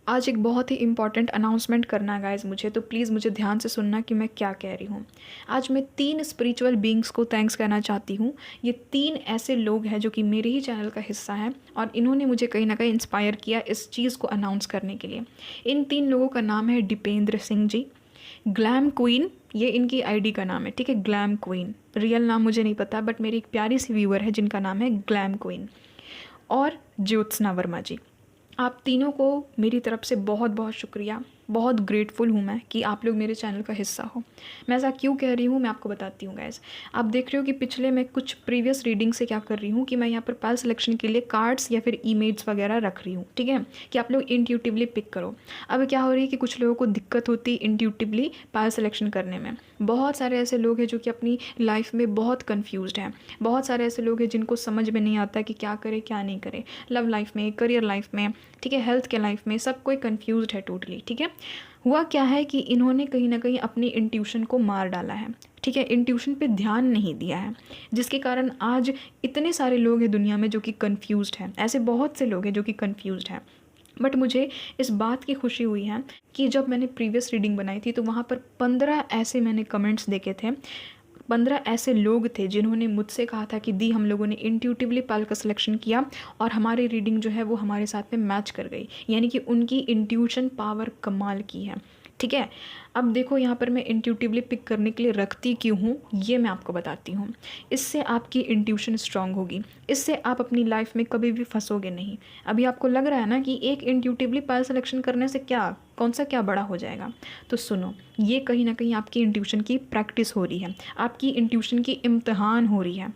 आज एक बहुत ही इम्पॉर्टेंट अनाउंसमेंट करना है गाइज़ मुझे, तो प्लीज़ मुझे ध्यान से सुनना कि मैं क्या कह रही हूँ। आज मैं 3 स्पिरिचुअल बीइंग्स को थैंक्स कहना चाहती हूँ। ये 3 ऐसे लोग हैं जो कि मेरे ही चैनल का हिस्सा हैं और इन्होंने मुझे कहीं न कहीं इंस्पायर किया इस चीज़ को अनाउंस करने के लिए। इन 3 लोगों का नाम है दीपेंद्र सिंह जी, ग्लैम क्वीन, ये इनकी आईडी का नाम है, ठीक है? Glam queen. रियल नाम मुझे नहीं पता बट मेरी एक प्यारी सी व्यूअर है जिनका नाम है ग्लैम क्वीन, और ज्योत्सना वर्मा जी। आप तीनों को मेरी तरफ से बहुत बहुत शुक्रिया। बहुत ग्रेटफुल हूँ मैं कि आप लोग मेरे चैनल का हिस्सा हो। मैं ऐसा क्यों कह रही हूँ मैं आपको बताती हूँ गाइज़। आप देख रहे हो कि पिछले मैं कुछ प्रीवियस रीडिंग से क्या कर रही हूँ कि मैं यहाँ पर पाल सिलेक्शन के लिए कार्ड्स या फिर इमेज वगैरह रख रही हूँ, ठीक है, कि आप लोग इंट्यूटिवली पिक करो। अब क्या हो रही है कि कुछ लोगों को दिक्कत होती है इंट्यूटिवली पाल सिलेक्शन करने में। बहुत सारे ऐसे लोग हैं जो कि अपनी लाइफ में बहुत कन्फ्यूज्ड हैं। बहुत सारे ऐसे लोग हैं जिनको समझ में नहीं आता कि क्या करें क्या नहीं करें, लव लाइफ में, करियर लाइफ में, ठीक है, हेल्थ के लाइफ में, सब कोई कन्फ्यूज्ड है टोटली, ठीक है। हुआ क्या है कि इन्होंने कहीं ना कहीं अपनी इंट्यूशन को मार डाला है, ठीक है, इंट्यूशन पे ध्यान नहीं दिया है, जिसके कारण आज इतने सारे लोग हैं दुनिया में जो कि कन्फ्यूज्ड हैं। ऐसे बहुत से लोग हैं जो कि कन्फ्यूज्ड हैं। बट मुझे इस बात की खुशी हुई है कि जब मैंने प्रीवियस रीडिंग बनाई थी तो वहाँ पर 15 ऐसे मैंने कमेंट्स देखे थे। 15 ऐसे लोग थे जिन्होंने मुझसे कहा था कि दी हम लोगों ने इंट्यूटिवली पाल का सिलेक्शन किया और हमारी रीडिंग जो है वो हमारे साथ में मैच कर गई, यानी कि उनकी इंट्यूशन पावर कमाल की है, ठीक है। अब देखो यहाँ पर मैं इंट्यूटिवली पिक करने के लिए रखती क्यों हूँ ये मैं आपको बताती हूँ। इससे आपकी इंट्यूशन स्ट्रांग होगी, इससे आप अपनी लाइफ में कभी भी फंसोगे नहीं। अभी आपको लग रहा है ना कि एक इंट्यूटिवली पाल सिलेक्शन करने से क्या कौन सा क्या बड़ा हो जाएगा, तो सुनो, ये कहीं ना कहीं आपकी इंट्यूशन की प्रैक्टिस हो रही है, आपकी इंट्यूशन की इम्तहान हो रही है।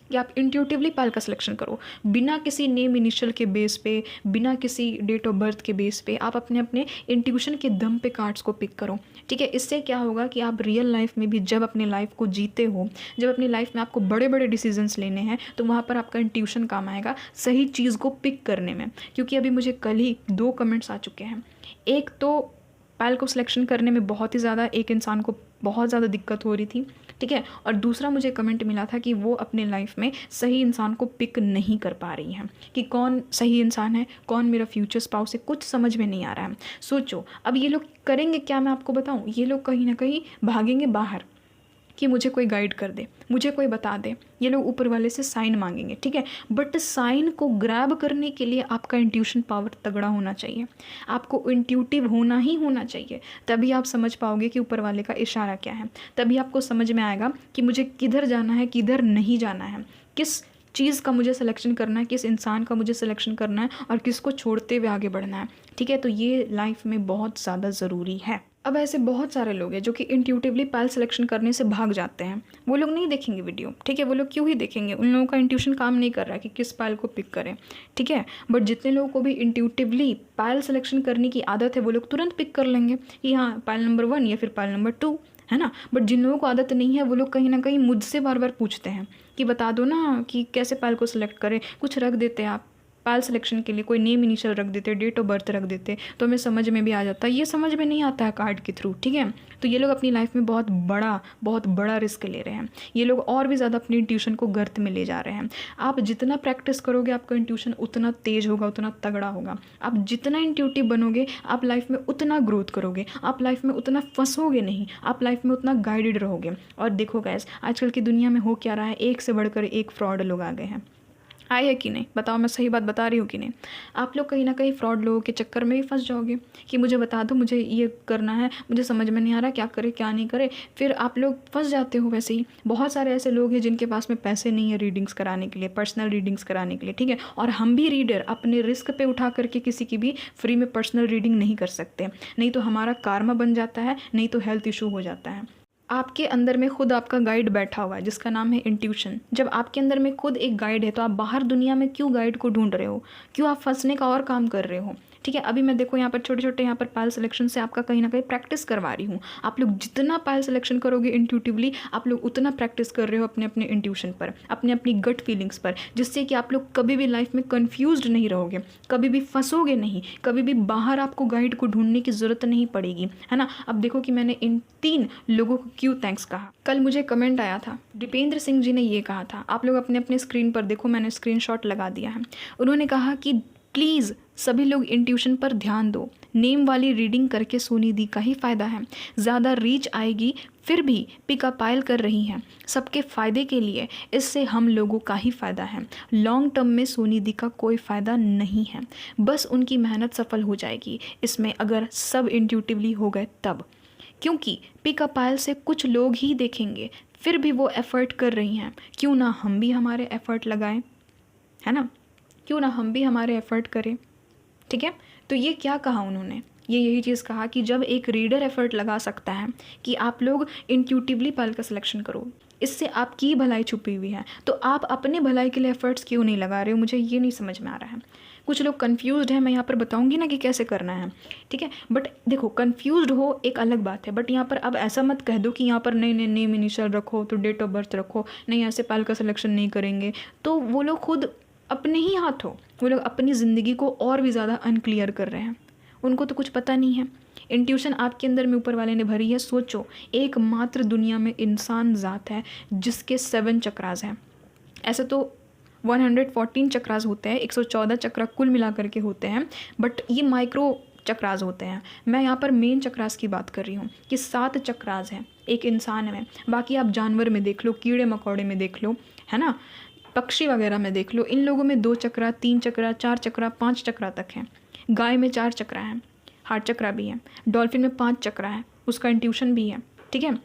कि आप इंट्यूटिवली पाल का सिलेक्शन करो, बिना किसी नेम इनिशियल के बेस पे, बिना किसी डेट ऑफ बर्थ के बेस पे, आप अपने अपने इंट्यूशन के दम पे कार्ड्स को पिक करो, ठीक है। इससे क्या होगा कि आप रियल लाइफ में भी जब अपने लाइफ को जीते हो, जब अपनी लाइफ में आपको बड़े बड़े डिसीजंस लेने हैं, तो वहाँ पर आपका इंट्यूशन काम आएगा सही चीज़ को पिक करने में। क्योंकि अभी मुझे कल ही 2 कमेंट्स आ चुके हैं। एक तो पाल को सिलेक्शन करने में बहुत ही ज़्यादा एक इंसान को बहुत ज़्यादा दिक्कत हो रही थी, ठीक है, और दूसरा मुझे कमेंट मिला था कि वो अपने लाइफ में सही इंसान को पिक नहीं कर पा रही हैं, कि कौन सही इंसान है, कौन मेरा फ्यूचर स्पाउस है, कुछ समझ में नहीं आ रहा है। सोचो अब ये लोग करेंगे क्या, मैं आपको बताऊं, ये लोग कहीं ना कहीं भागेंगे बाहर कि मुझे कोई गाइड कर दे, मुझे कोई बता दे। ये लोग ऊपर वाले से साइन मांगेंगे, ठीक है, बट साइन को ग्रैब करने के लिए आपका इंट्यूशन पावर तगड़ा होना चाहिए, आपको इंट्यूटिव होना ही होना चाहिए। तभी आप समझ पाओगे कि ऊपर वाले का इशारा क्या है, तभी आपको समझ में आएगा कि मुझे किधर जाना है, किधर नहीं जाना है, किस चीज़ का मुझे सिलेक्शन करना है, किस इंसान का मुझे सिलेक्शन करना है और किसको छोड़ते हुए आगे बढ़ना है, ठीक है। तो ये लाइफ में बहुत ज़्यादा ज़रूरी है। अब ऐसे बहुत सारे लोग हैं जो कि इंट्यूटिवली पाल सिलेक्शन करने से भाग जाते हैं। वो लोग नहीं देखेंगे वीडियो, ठीक है, वो लोग क्यों ही देखेंगे, उन लोगों का इंट्यूशन काम नहीं कर रहा है कि किस पाल को पिक करें, ठीक है। बट जितने लोगों को भी इंट्यूटिवली पाल सिलेक्शन करने की आदत है वो लोग तुरंत पिक कर लेंगे कि हाँ पाल नंबर 1 या फिर पाल नंबर 2, है ना। बट जिन लोगों को आदत नहीं है वो लोग कहीं ना कहीं मुझसे बार बार पूछते हैं कि बता दो ना कि कैसे पाल को सिलेक्ट करें। कुछ रख देते हैं आप पाल सिलेक्शन के लिए, कोई नेम इनिशियल रख देते, डेट ऑफ बर्थ रख देते, तो हमें समझ में भी आ जाता है। ये समझ में नहीं आता है कार्ड के थ्रू, ठीक है। तो ये लोग अपनी लाइफ में बहुत बड़ा रिस्क ले रहे हैं। ये लोग और भी ज़्यादा अपनी इंट्यूशन को गर्त में ले जा रहे हैं। आप जितना प्रैक्टिस करोगे आपका इंट्यूशन उतना तेज होगा, उतना तगड़ा होगा। आप जितना इंट्यूटिव बनोगे आप लाइफ में उतना ग्रोथ करोगे, आप लाइफ में उतना फंसोगे नहीं, आप लाइफ में उतना गाइडेड रहोगे। और देखो गाइस, आजकल की दुनिया में हो क्या रहा है, एक से बढ़कर एक फ्रॉड लोग आ गए हैं। आए है कि नहीं बताओ, मैं सही बात बता रही हूँ कि नहीं। आप लोग कहीं ना कहीं फ्रॉड लोगों के चक्कर में भी फंस जाओगे कि मुझे बता दो, मुझे ये करना है, मुझे समझ में नहीं आ रहा क्या करे क्या नहीं करे, फिर आप लोग फंस जाते हो। वैसे ही बहुत सारे ऐसे लोग हैं जिनके पास में पैसे नहीं है रीडिंग्स कराने के लिए, पर्सनल रीडिंग्स कराने के लिए, ठीक है। और हम भी रीडर अपने रिस्क पे उठा करके किसी की भी फ्री में पर्सनल रीडिंग नहीं कर सकते, नहीं तो हमारा कार्मा बन जाता है, नहीं तो हेल्थ इशू हो जाता है। आपके अंदर में खुद आपका गाइड बैठा हुआ है जिसका नाम है इंट्यूशन। जब आपके अंदर में खुद एक गाइड है तो आप बाहर दुनिया में क्यों गाइड को ढूंढ रहे हो, क्यों आप फंसने का और काम कर रहे हो, ठीक है। अभी मैं देखो यहाँ पर छोटे छोटे यहाँ पर पायल सिलेक्शन से आपका कहीं ना कहीं प्रैक्टिस करवा रही हूँ। आप लोग जितना पायल सिलेक्शन करोगे इंट्यूटिवली, आप लोग उतना प्रैक्टिस कर रहे हो अपने अपने इंट्यूशन पर, अपने अपनी गट फीलिंग्स पर, जिससे कि आप लोग कभी भी लाइफ में कन्फ्यूज्ड नहीं रहोगे, कभी भी फंसोगे नहीं, कभी भी बाहर आपको गाइड को ढूंढने की ज़रूरत नहीं पड़ेगी, है ना। अब देखो कि मैंने इन 3 लोगों को क्यों थैंक्स कहा। कल मुझे कमेंट आया था, दीपेंद्र सिंह जी ने ये कहा था, आप लोग अपने अपने स्क्रीन पर देखो, मैंने स्क्रीनशॉट लगा दिया है। उन्होंने कहा कि प्लीज़ सभी लोग इंट्यूशन पर ध्यान दो। नेम वाली रीडिंग करके सोनी दी का ही फ़ायदा है, ज़्यादा रीच आएगी, फिर भी पिकअप पाइल कर रही हैं सबके फ़ायदे के लिए, इससे हम लोगों का ही फ़ायदा है। लॉन्ग टर्म में सोनी दी का कोई फ़ायदा नहीं है, बस उनकी मेहनत सफल हो जाएगी इसमें अगर सब इंट्यूटिवली हो गए तब, क्योंकि पिकअप पाइल से कुछ लोग ही देखेंगे, फिर भी वो एफ़र्ट कर रही हैं। क्यों ना हम भी हमारे एफ़र्ट लगाएं, है ना? क्यों ना हम भी हमारे एफ़र्ट करें। ठीक है, तो ये क्या कहा उन्होंने, ये यही चीज़ कहा कि जब एक रीडर एफ़र्ट लगा सकता है कि आप लोग इंट्यूटिवली पाइल का सिलेक्शन करो, इससे आपकी भलाई छुपी हुई है, तो आप अपने भलाई के लिए एफ़र्ट्स क्यों नहीं लगा रहे हो? मुझे ये नहीं समझ में आ रहा है। कुछ लोग कन्फ्यूज़्ड हैं, मैं यहाँ पर बताऊँगी ना कि कैसे करना है, ठीक है? बट देखो, कन्फ्यूज़्ड हो एक अलग बात है, बट यहाँ पर अब ऐसा मत कह दो कि यहाँ पर नहीं नेम इनिशियल रखो, तो डेट ऑफ बर्थ रखो, नहीं ऐसे पाइल का सिलेक्शन नहीं करेंगे, तो वो लोग खुद अपने ही हाथ हो, वो लोग अपनी ज़िंदगी को और भी ज़्यादा अनक्लियर कर रहे हैं। उनको तो कुछ पता नहीं है। इंट्यूशन आपके अंदर में ऊपर वाले ने भरी है। सोचो, एकमात्र दुनिया में इंसान ज़ात है जिसके 7 चक्रास हैं। ऐसे तो 114 चक्रास होते हैं, 114 चक्रा कुल मिला करके होते हैं, बट ये माइक्रो चक्रास होते हैं। मैं यहाँ पर मेन चक्रास की बात कर रही हूँ कि 7 चक्रास हैं एक इंसान में। बाकी आप जानवर में देख लो, कीड़े मकोड़े में देख लो, है ना, पक्षी वगैरह में देख लो, इन लोगों में 2 चक्रा, 3 चक्रा, 4 चक्रा, 5 चक्रा तक हैं। गाय में 4 चक्रा हैं, हार्ट चक्रा भी है। डॉल्फिन में 5 चक्रा है, उसका इंट्यूशन भी है, ठीक है।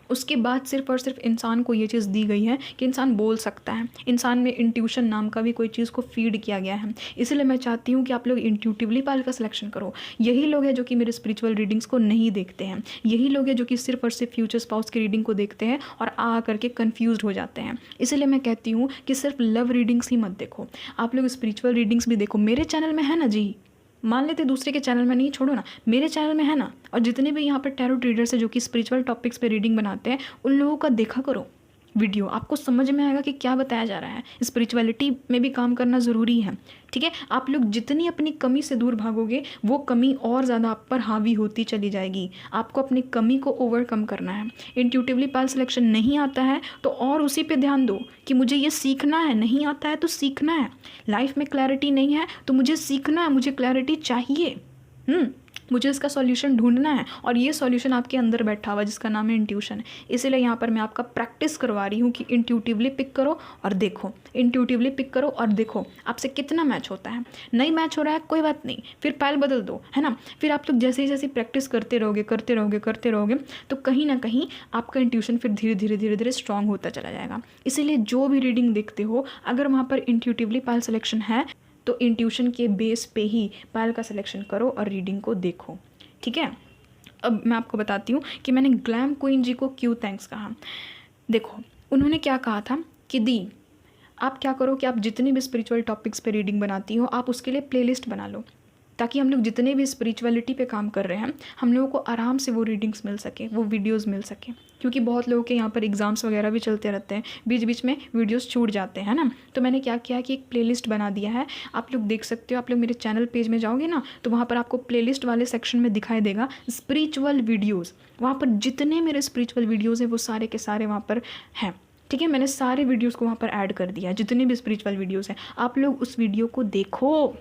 उसके बाद सिर्फ और सिर्फ इंसान को ये चीज़ दी गई है कि इंसान बोल सकता है। इंसान में इंट्यूशन नाम का भी कोई चीज़ को फीड किया गया है। इसलिए मैं चाहती हूँ कि आप लोग इंट्यूटिवली पाइल का सिलेक्शन करो। यही लोग हैं जो कि मेरे स्पिरिचुअल रीडिंग्स को नहीं देखते हैं। यही लोग हैं जो कि सिर्फ और सिर्फ फ्यूचर स्पाउस की रीडिंग को देखते हैं और आ करके कन्फ्यूज़ हो जाते हैं। इसलिए मैं कहती हूँ कि सिर्फ लव रीडिंग्स ही मत देखो, आप लोग स्पिरिचुअल रीडिंग्स भी देखो। मेरे चैनल में है ना जी, मान लेते दूसरे के चैनल में नहीं, छोड़ो ना, मेरे चैनल में है ना। और जितने भी यहाँ पर टैरो ट्रेडर्स हैं जो कि स्पिरिचुअल टॉपिक्स पे रीडिंग बनाते हैं, उन लोगों का देखा करो वीडियो, आपको समझ में आएगा कि क्या बताया जा रहा है। स्पिरिचुअलिटी में भी काम करना ज़रूरी है, ठीक है। आप लोग जितनी अपनी कमी से दूर भागोगे, वो कमी और ज़्यादा आप पर हावी होती चली जाएगी। आपको अपनी कमी को ओवरकम करना है। इंट्यूटिवली पाइल सिलेक्शन नहीं आता है तो और उसी पे ध्यान दो कि मुझे ये सीखना है। नहीं आता है तो सीखना है। लाइफ में क्लैरिटी नहीं है तो मुझे सीखना है, मुझे क्लैरिटी चाहिए। मुझे इसका सॉल्यूशन ढूंढना है, और ये सॉल्यूशन आपके अंदर बैठा हुआ जिसका नाम है इंट्यूशन। इसीलिए यहाँ पर मैं आपका प्रैक्टिस करवा रही हूँ कि इंट्यूटिवली पिक करो और देखो, इंट्यूटिवली पिक करो और देखो आपसे कितना मैच होता है। नहीं मैच हो रहा है कोई बात नहीं, फिर पाइल बदल दो, है ना। फिर आप लोग जैसे जैसे प्रैक्टिस करते रहोगे तो कहीं ना कहीं आपका इंट्यूशन फिर धीरे धीरे स्ट्रांग होता चला जाएगा। इसीलिए जो भी रीडिंग देखते हो, अगर वहाँ पर इंट्यूटिवली पाइल सिलेक्शन है तो इंट्यूशन के बेस पे ही पाइल का सिलेक्शन करो और रीडिंग को देखो, ठीक है। अब मैं आपको बताती हूँ कि मैंने ग्लैम क्वीन जी को क्यों थैंक्स कहा। देखो, उन्होंने क्या कहा था कि दी, आप क्या करो कि आप जितने भी स्पिरिचुअल टॉपिक्स पे रीडिंग बनाती हो, आप उसके लिए प्लेलिस्ट बना लो, ताकि हम लोग जितने भी स्पिरिचुअलिटी पे काम कर रहे हैं, हम लोगों को आराम से वो रीडिंग्स मिल सके, वो वीडियोस मिल सके। क्योंकि बहुत लोगों के यहाँ पर एग्ज़ाम्स वगैरह भी चलते रहते हैं, बीच बीच में वीडियोस छूट जाते हैं ना। तो मैंने क्या किया कि एक प्लेलिस्ट बना दिया है, आप लोग देख सकते हो। आप लोग मेरे चैनल पेज में जाओगे ना, तो वहाँ पर आपको प्लेलिस्ट वाले सेक्शन में दिखाई देगा स्पिरिचुअल वीडियोज़। वहाँ पर जितने मेरे स्पिरिचुअल वीडियोज़ हैं वो सारे के सारे वहाँ पर हैं, ठीक है। मैंने सारे वीडियोज़ को वहाँ पर ऐड कर दिया, जितने भी स्पिरिचुअल वीडियोज़ हैं। आप लोग उस वीडियो को देखो,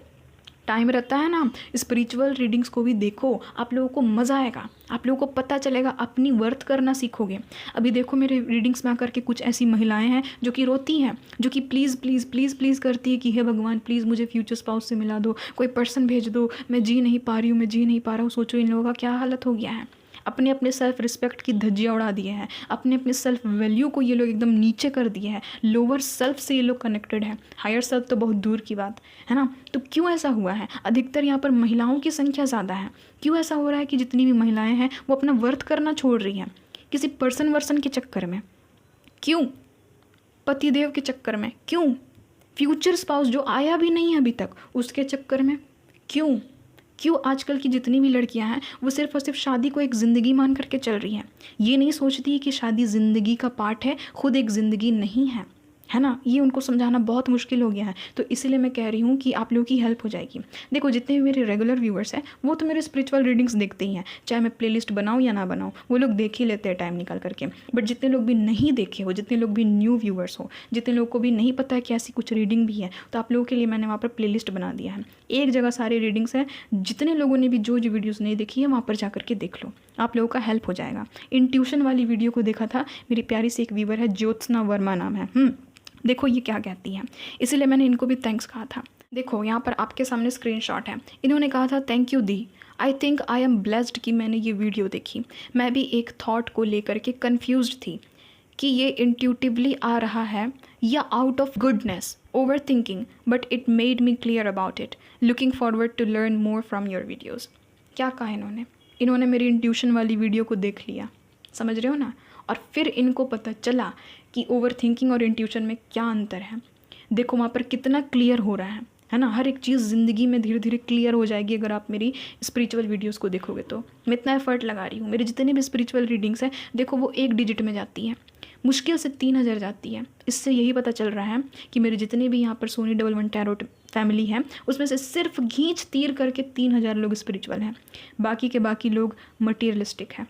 टाइम रहता है ना, स्पिरिचुअल रीडिंग्स को भी देखो, आप लोगों को मज़ा आएगा, आप लोगों को पता चलेगा, अपनी वर्थ करना सीखोगे। अभी देखो मेरे रीडिंग्स में आकर के कुछ ऐसी महिलाएं हैं जो कि रोती हैं, जो कि प्लीज़ प्लीज़ प्लीज़ प्लीज़ करती है कि हे भगवान प्लीज़ मुझे फ्यूचर स्पाउस से मिला दो, कोई पर्सन भेज दो, मैं जी नहीं पा रही हूँ, मैं जी नहीं पा रहा हूँ। सोचो इन लोगों का क्या हालत हो गया है। अपने अपने सेल्फ रिस्पेक्ट की धज्जियाँ उड़ा दिए हैं, अपने अपने सेल्फ वैल्यू को ये लोग एकदम नीचे कर दिए हैं। लोअर सेल्फ से ये लोग कनेक्टेड है, हायर सेल्फ तो बहुत दूर की बात है ना। तो क्यों ऐसा हुआ है? अधिकतर यहाँ पर महिलाओं की संख्या ज़्यादा है। क्यों ऐसा हो रहा है कि जितनी भी महिलाएं हैं वो अपना वर्थ करना छोड़ रही हैं किसी पर्सन के चक्कर में? क्यों? पतिदेव के चक्कर में? क्यों? फ्यूचर स्पाउस जो आया भी नहीं है अभी तक, उसके चक्कर में? क्यों आजकल की जितनी भी लड़कियां हैं वो सिर्फ और सिर्फ शादी को एक ज़िंदगी मान करके चल रही हैं। ये नहीं सोचती कि शादी ज़िंदगी का पार्ट है, खुद एक ज़िंदगी नहीं है, है ना, ये उनको समझाना बहुत मुश्किल हो गया है। तो इसीलिए मैं कह रही हूँ कि आप लोगों की हेल्प हो जाएगी। देखो जितने भी मेरे रेगुलर व्यूअर्स हैं वो तो मेरे स्पिरिचुअल रीडिंग्स देखते ही हैं, चाहे मैं प्लेलिस्ट बनाऊँ या ना बनाऊँ, वो लोग देख ही लेते हैं टाइम निकाल करके। बट जितने लोग भी नहीं देखे हो, जितने लोग भी न्यू व्यूअर्स हो, जितने लोगों को भी नहीं पता है कि ऐसी कुछ रीडिंग भी है, तो आप लोगों के लिए मैंने वहाँ पर प्लेलिस्ट बना दिया है। एक जगह सारी रीडिंग्स हैं, जितने लोगों ने भी जो वीडियोज़ नहीं देखी है वहाँ पर जा करके देख लो, आप लोगों का हेल्प हो जाएगा। इंट्यूशन वाली वीडियो को देखा था, मेरी प्यारी सी एक व्यूअर है, ज्योत्सना वर्मा नाम है। देखो ये क्या कहती हैं, इसीलिए मैंने इनको भी थैंक्स कहा था। देखो यहाँ पर आपके सामने स्क्रीनशॉट है, इन्होंने कहा था thank you the, I think I am blessed कि मैंने ये वीडियो देखी। मैं भी एक थॉट को लेकर के कन्फ्यूज्ड थी कि ये इंट्यूटिवली आ रहा है या out of goodness, over thinking, but it made me clear about it, looking forward to learn more from your videos. क्या कहा इन्होंने मेरी इंट्यूशन वाली वीडियो को देख लिया, समझ रहे हो ना, और फिर इनको पता चला कि ओवर थिंकिंग और इंट्यूशन में क्या अंतर है। देखो वहाँ पर कितना क्लियर हो रहा है ना, हर एक चीज़ ज़िंदगी में धीरे धीरे क्लियर हो जाएगी अगर आप मेरी स्पिरिचुअल वीडियोस को देखोगे तो। मैं इतना एफर्ट लगा रही हूँ, मेरी जितनी भी स्पिरिचुअल रीडिंग्स हैं देखो वो 1 डिजिट में जाती है, मुश्किल से 3000 जाती है। इससे यही पता चल रहा है कि मेरे जितने भी यहाँ पर सोनी 11 टैरोट फैमिली है उसमें से सिर्फ घींच तीर करके 3000 लोग स्पिरिचुअल हैं, बाकी के बाकी लोग मटीरियलिस्टिक हैं।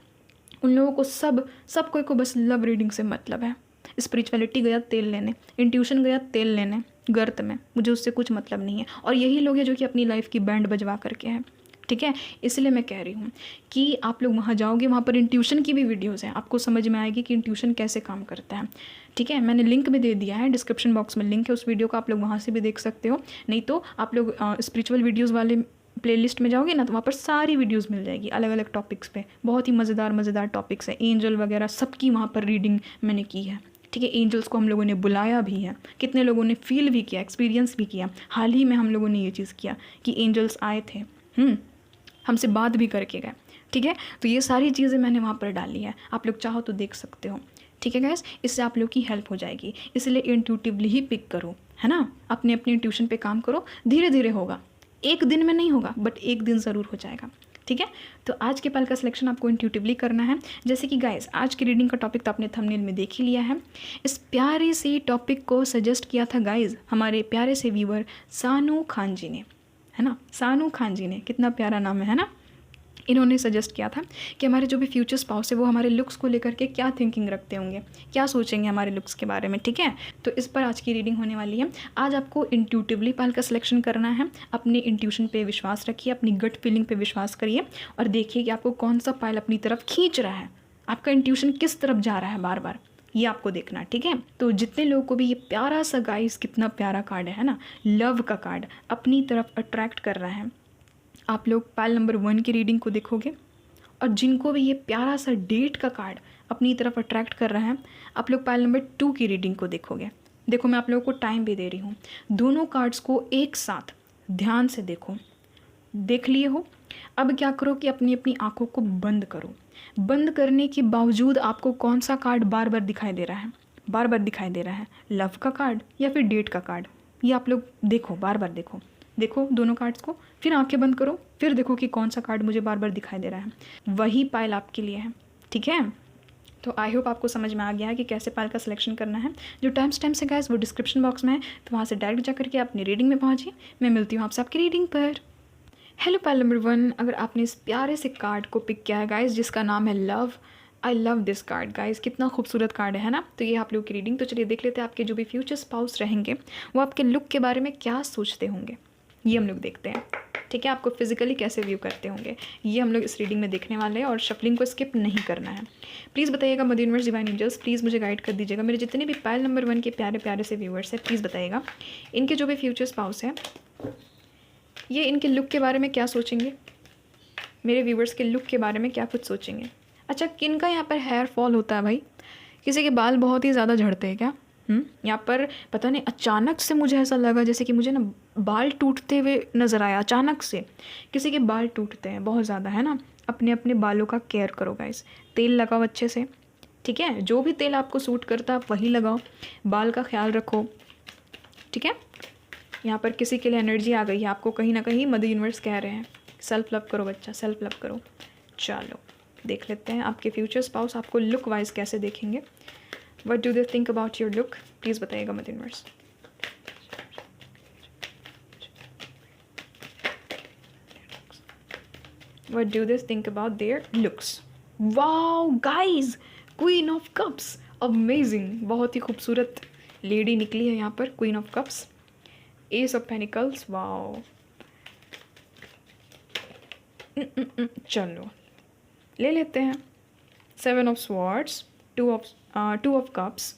उन लोगों को सब कोई को बस लव रीडिंग से मतलब है। स्पिरिचुअलिटी गया तेल लेने, इंट्यूशन गया तेल लेने गर्त में, मुझे उससे कुछ मतलब नहीं है। और यही लोग हैं जो कि अपनी लाइफ की बैंड बजवा करके हैं, ठीक है। इसलिए मैं कह रही हूँ कि आप लोग वहाँ जाओगे, वहाँ पर इंट्यूशन की भी वीडियोज़ हैं, आपको समझ में आएगी कि इंट्यूशन कैसे काम करता है, ठीक है। मैंने लिंक भी दे दिया है, डिस्क्रिप्शन बॉक्स में लिंक है उस वीडियो का, आप लोग वहाँ से भी देख सकते हो। नहीं तो आप लोग स्पिरिचुअल वीडियोज़ वाले प्लेलिस्ट में जाओगे ना तो वहाँ पर सारी वीडियोस मिल जाएगी अलग अलग टॉपिक्स पे, बहुत ही मज़ेदार टॉपिक्स है, एंजल वगैरह सबकी वहाँ पर रीडिंग मैंने की है, ठीक है। एंजल्स को हम लोगों ने बुलाया भी है, कितने लोगों ने फील भी किया, एक्सपीरियंस भी किया। हाल ही में हम लोगों ने ये चीज़ किया कि एंजल्स आए थे, हमसे बात भी करके गए, ठीक है। तो ये सारी चीज़ें मैंने वहाँ पर डाली है, आप लोग चाहो तो देख सकते हो, ठीक है गाइस। इससे आप लोग की हेल्प हो जाएगी, इसलिए इंट्यूटिवली ही पिक करो, है ना, अपने ट्यूशन पे काम करो, धीरे धीरे होगा, एक दिन में नहीं होगा बट एक दिन ज़रूर हो जाएगा, ठीक है। तो आज के पल का सिलेक्शन आपको इंट्यूटिवली करना है। जैसे कि गाइस आज की रीडिंग का टॉपिक तो आपने थंबनेल में देख ही लिया है। इस प्यारे से टॉपिक को सजेस्ट किया था गाइस हमारे प्यारे से व्यूअर सानू खान जी ने, है ना, सानू खान जी ने, कितना प्यारा नाम है ना। इन्होंने सजेस्ट किया था कि हमारे जो भी फ्यूचर स्पाउस है वो हमारे लुक्स को लेकर के क्या थिंकिंग रखते होंगे, क्या सोचेंगे हमारे लुक्स के बारे में, ठीक है। तो इस पर आज की रीडिंग होने वाली है। आज आपको इंट्यूटिवली पाल का सिलेक्शन करना है, अपने इंट्यूशन पे विश्वास रखिए, अपनी गट फीलिंग पे विश्वास करिए और देखिए कि आपको कौन सा पायल अपनी तरफ खींच रहा है, आपका इंट्यूशन किस तरफ जा रहा है बार बार, ये आपको देखना, ठीक है। तो जितने लोगों को भी ये प्यारा सा गाइस, कितना प्यारा कार्ड है ना, लव का कार्ड अपनी तरफ अट्रैक्ट कर रहा है, आप लोग पायल नंबर 1 की रीडिंग को देखोगे। और जिनको भी ये प्यारा सा डेट का कार्ड अपनी तरफ अट्रैक्ट कर रहा है, आप लोग पायल नंबर 2 की रीडिंग को देखोगे। देखो मैं आप लोगों को टाइम भी दे रही हूँ, दोनों कार्ड्स को एक साथ ध्यान से देखो। देख लिए हो, अब क्या करो कि अपनी अपनी आंखों को बंद करो। बंद करने के बावजूद आपको कौन सा कार्ड बार बार दिखाई दे रहा है, बार बार दिखाई दे रहा है, लव का कार्ड या फिर डेट का कार्ड, ये आप लोग देखो, बार बार देखो, देखो दोनों कार्ड्स को, फिर आंखें बंद करो, फिर देखो कि कौन सा कार्ड मुझे बार बार दिखाई दे रहा है, वही पायल आपके लिए है, ठीक है। तो आई होप आपको समझ में आ गया है कि कैसे पायल का सिलेक्शन करना है। जो टाइम स्टैम्प्स है गाइस वो डिस्क्रिप्शन बॉक्स में है, तो वहाँ से डायरेक्ट जा करके अपनी रीडिंग में पहुँचिए। मैं मिलती हूँ आपसे आपकी रीडिंग पर। हेलो पायल नंबर 1, अगर आपने इस प्यारे से कार्ड को पिक किया है गाइस जिसका नाम है love, I love this card guys, कितना खूबसूरत कार्ड है ना। तो ये आप लोग की रीडिंग, तो चलिए देख लेते हैं आपके जो भी फ्यूचर स्पाउस रहेंगे वो आपके लुक के बारे में क्या सोचते होंगे, ये हम लोग देखते हैं, ठीक है। आपको फिजिकली कैसे व्यू करते होंगे ये हम लोग इस रीडिंग में देखने वाले हैं, और शफलिंग को स्किप नहीं करना है। प्लीज़ बताइएगा mother universe divine angels, please मुझे गाइड कर दीजिएगा। मेरे जितने भी पायल नंबर 1 के प्यारे प्यारे से व्यूअर्स हैं, प्लीज़ बताइएगा इनके जो भी फ्यूचर स्पाउस है ये इनके लुक के बारे में क्या सोचेंगे, मेरे व्यूअर्स के लुक के बारे में क्या कुछ सोचेंगे। अच्छा, किन का यहाँ पर हेयर फॉल होता है भाई, किसी के बाल बहुत ही ज़्यादा झड़ते हैं क्या? यहाँ पर पता नहीं अचानक से मुझे ऐसा लगा जैसे कि मुझे ना बाल टूटते हुए नज़र आया, अचानक से किसी के बाल टूटते हैं बहुत ज़्यादा, है ना। अपने अपने बालों का केयर करो गाइस, तेल लगाओ अच्छे से, ठीक है। जो भी तेल आपको सूट करता है आप वही लगाओ, बाल का ख्याल रखो, ठीक है। यहाँ पर किसी के लिए एनर्जी आ गई है, आपको कहीं ना कहीं मदर यूनिवर्स कह रहे हैं सेल्फ लव करो बच्चा, सेल्फ लव करो। चलो देख लेते हैं आपके फ्यूचर स्पाउस आपको लुक वाइज कैसे देखेंगे। What do they think about your look, please बताइएगा मत universe. What do they think about their looks? Wow guys, Queen of Cups, amazing, बहुत ही खूबसूरत लेडी निकली है यहाँ पर, Queen of Cups, Ace of Pentacles, wow। चलो ले लेते हैं Seven of Swords, Two of Cups।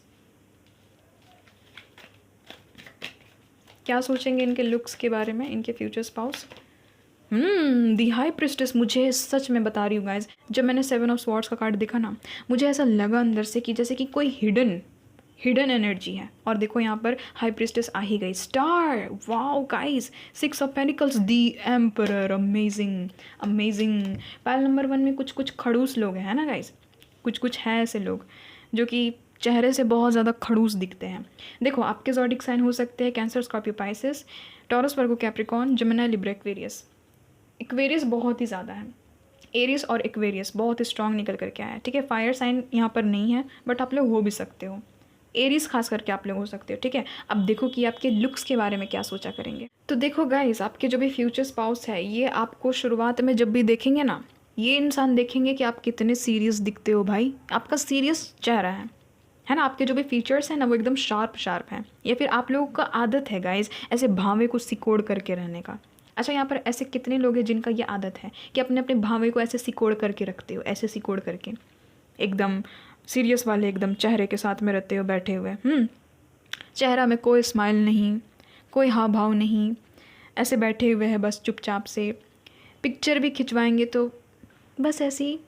क्या सोचेंगे इनके लुक्स के बारे में, इनके फ्यूचर स्पाउस। दी हाई प्रिस्टेस, मुझे सच में बता रही हूँ गाइज, जब मैंने 7 ऑफ स्वॉर्ड्स का कार्ड देखा ना, मुझे ऐसा लगा अंदर से कि जैसे कि कोई हिडन एनर्जी है। और देखो यहाँ पर हाई प्रिस्टेस आ ही गई, star, wow guys, 6 of pentacles, the emperor, amazing. Pile number 1 में कुछ खड़ूस लोग हैं ना गाइज, कुछ हैं ऐसे लोग जो कि चेहरे से बहुत ज़्यादा खड़ूस दिखते हैं। देखो आपके ज़ोडिक साइन हो सकते हैं Cancer, Scorpio, Pisces, Taurus, Virgo, Capricorn, Gemini, Libra, Aquarius. Aquarius बहुत ही ज़्यादा है, एरियस और एक्वेरियस बहुत ही स्ट्रांग निकल करके आया है, ठीक है। फायर साइन यहाँ पर नहीं है, बट आप लोग हो भी सकते हो, एरियस खास करके आप लोग हो सकते हो, ठीक है। अब देखो कि आपके लुक्स के बारे में क्या सोचा करेंगे। तो देखो गाइस, आपके जो भी फ्यूचर स्पाउस है, ये आपको शुरुआत में जब भी देखेंगे ना, ये इंसान देखेंगे कि आप कितने सीरियस दिखते हो भाई, आपका सीरियस चेहरा है ना। आपके जो भी फीचर्स हैं ना, वो एकदम शार्प हैं। या फिर आप लोगों का आदत है गाइज ऐसे भावे को सिकोड़ करके रहने का। अच्छा, यहाँ पर ऐसे कितने लोग हैं जिनका ये आदत है कि अपने भावे को ऐसे सिकोड़ करके रखते हो, ऐसे सिकोड़ करके एकदम सीरियस वाले एकदम चेहरे के साथ में रहते हो बैठे हुए। चेहरा में कोई स्माइल नहीं, कोई हाव भाव नहीं, ऐसे बैठे हुए हैं बस चुपचाप से। पिक्चर भी खिंचवाएंगे तो बस ऐसी,